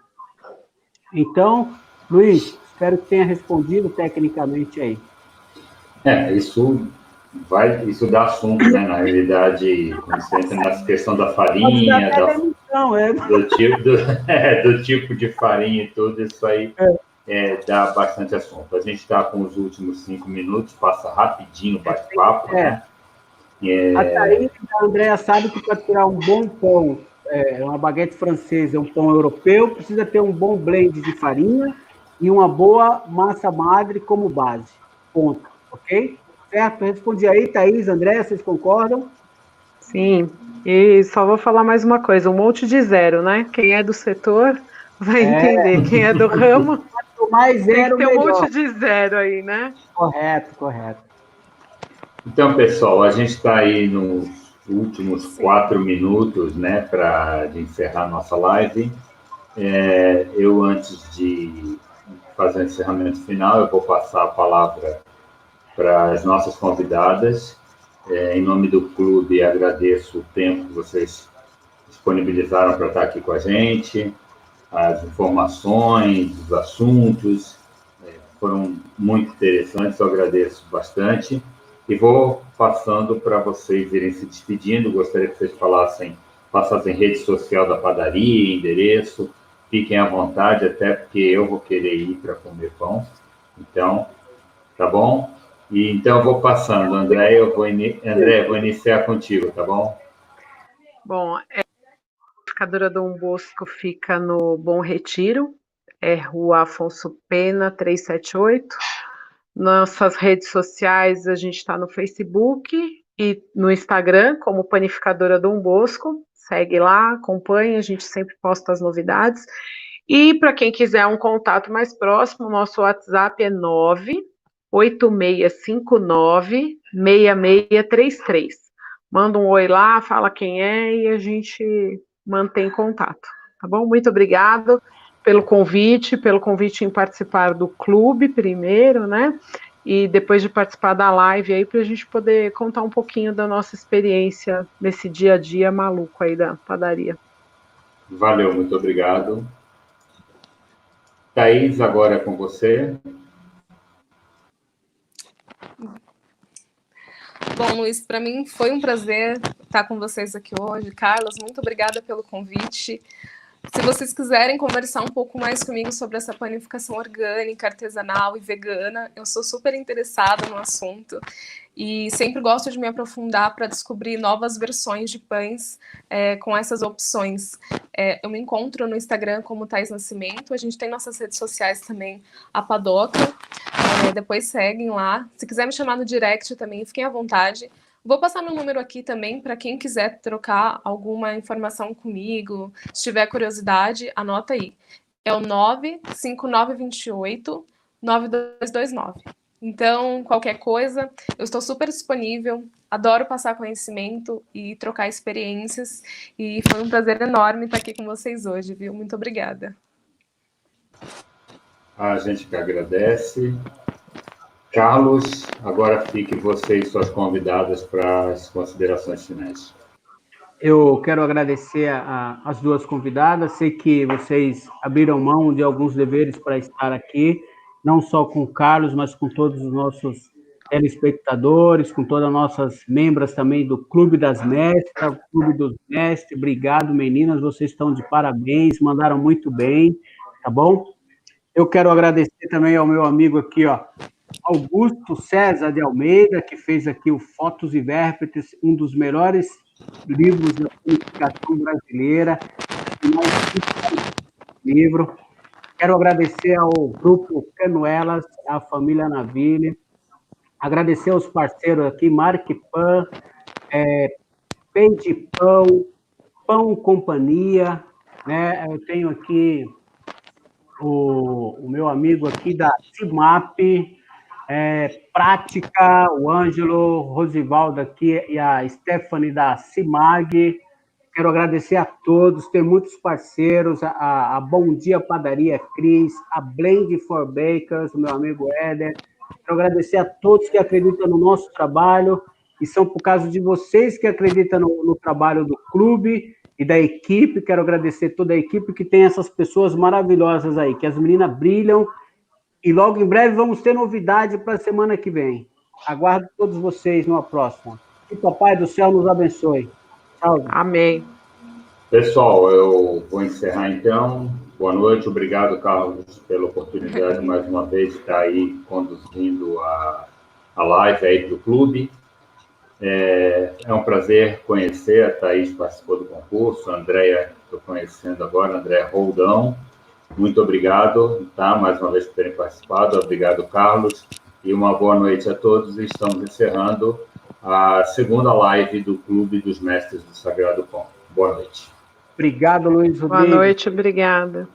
Então, Luiz, espero que tenha respondido tecnicamente aí. Isso dá assunto, né? Na realidade, quando você entra nessa questão da farinha, do tipo de farinha e tudo, isso aí dá bastante assunto. A gente está com os últimos 5 minutos, passa rapidinho o bate-papo, né? A Thaís e a Andréa sabem que para tirar um bom pão, uma baguete francesa, um pão europeu, precisa ter um bom blend de farinha e uma boa massa madre como base. Ponto. Ok? Certo? Respondi aí, Thaís, Andréa, vocês concordam? Sim. E só vou falar mais uma coisa, um monte de zero, né? Quem é do setor vai entender. Quem é do ramo, quanto mais zero, tem que ter um melhor. monte de zero aí, né? Correto. Então, pessoal, a gente está aí nos últimos 4 minutos, né, para encerrar nossa live. Eu, antes de fazer o encerramento final, eu vou passar a palavra para as nossas convidadas. Em nome do clube, agradeço o tempo que vocês disponibilizaram para estar aqui com a gente, as informações, os assuntos, foram muito interessantes, eu agradeço bastante. E vou passando para vocês irem se despedindo. Gostaria que vocês passassem rede social da padaria, endereço. Fiquem à vontade, até porque eu vou querer ir para comer pão. Então, tá bom? E então eu vou passando. André, eu vou iniciar contigo, tá bom? Bom, a Panificadora Dom Bosco fica no Bom Retiro, Rua Afonso Pena, 378. Nossas redes sociais, a gente está no Facebook e no Instagram, como Panificadora Dom Bosco. Segue lá, acompanha, a gente sempre posta as novidades. E para quem quiser um contato mais próximo, nosso WhatsApp é 98659-6633. Manda um oi lá, fala quem é e a gente mantém contato, tá bom? Muito obrigado pelo convite em participar do clube primeiro, né? E depois de participar da live aí, para a gente poder contar um pouquinho da nossa experiência nesse dia a dia maluco aí da padaria. Valeu, muito obrigado. Thaís, agora é com você. Bom, Luiz, para mim foi um prazer estar com vocês aqui hoje. Carlos, muito obrigada pelo convite. Se vocês quiserem conversar um pouco mais comigo sobre essa panificação orgânica, artesanal e vegana, eu sou super interessada no assunto e sempre gosto de me aprofundar para descobrir novas versões de pães com essas opções. Eu me encontro no Instagram como Thaís Nascimento, a gente tem nossas redes sociais também, a Padoca, depois seguem lá. Se quiser me chamar no direct também, fiquem à vontade. Vou passar meu número aqui também para quem quiser trocar alguma informação comigo. Se tiver curiosidade, anota aí. É o 95928-9229. Então, qualquer coisa, eu estou super disponível. Adoro passar conhecimento e trocar experiências. E foi um prazer enorme estar aqui com vocês hoje, viu? Muito obrigada. A gente que agradece. Carlos, agora fique você e suas convidadas para as considerações finais. Eu quero agradecer as duas convidadas. Sei que vocês abriram mão de alguns deveres para estar aqui, não só com o Carlos, mas com todos os nossos telespectadores, com todas as nossas membros também do Clube das Mestras, Clube dos Mestres. Obrigado, meninas, vocês estão de parabéns, mandaram muito bem, tá bom? Eu quero agradecer também ao meu amigo aqui, Augusto César de Almeida, que fez aqui o Fotos e Vértices, um dos melhores livros da comunicação brasileira, livro. Quero agradecer ao grupo Canuelas, à família Naville, agradecer aos parceiros aqui, Marquipan, Peide Pão, Pão Companhia, né? Eu tenho aqui o meu amigo aqui da CIMAP, Prática, o Ângelo, Rosivaldo aqui e a Stephanie da CIMAG. Quero agradecer a todos, tem muitos parceiros, a Bom Dia Padaria Cris, a Blend for Bakers, o meu amigo Éder. Quero agradecer a todos que acreditam no nosso trabalho, e são por causa de vocês que acreditam no trabalho do clube e da equipe. Quero agradecer toda a equipe que tem essas pessoas maravilhosas aí, que as meninas brilham, e logo em breve vamos ter novidade para a semana que vem. Aguardo todos vocês numa próxima. Que o Papai do Céu nos abençoe. Tchau. Amém. Pessoal, eu vou encerrar então. Boa noite, obrigado, Carlos, pela oportunidade mais uma vez de estar aí conduzindo a live aí do clube. É um prazer conhecer, a Thaís participou do concurso, a Andréia, estou conhecendo agora, a Andréia Roldão. Muito obrigado, tá? Mais uma vez por terem participado. Obrigado, Carlos. E uma boa noite a todos. Estamos encerrando a segunda live do Clube dos Mestres do Sagrado Pão. Boa noite. Obrigado, Luiz Rodrigues. Boa noite, obrigada.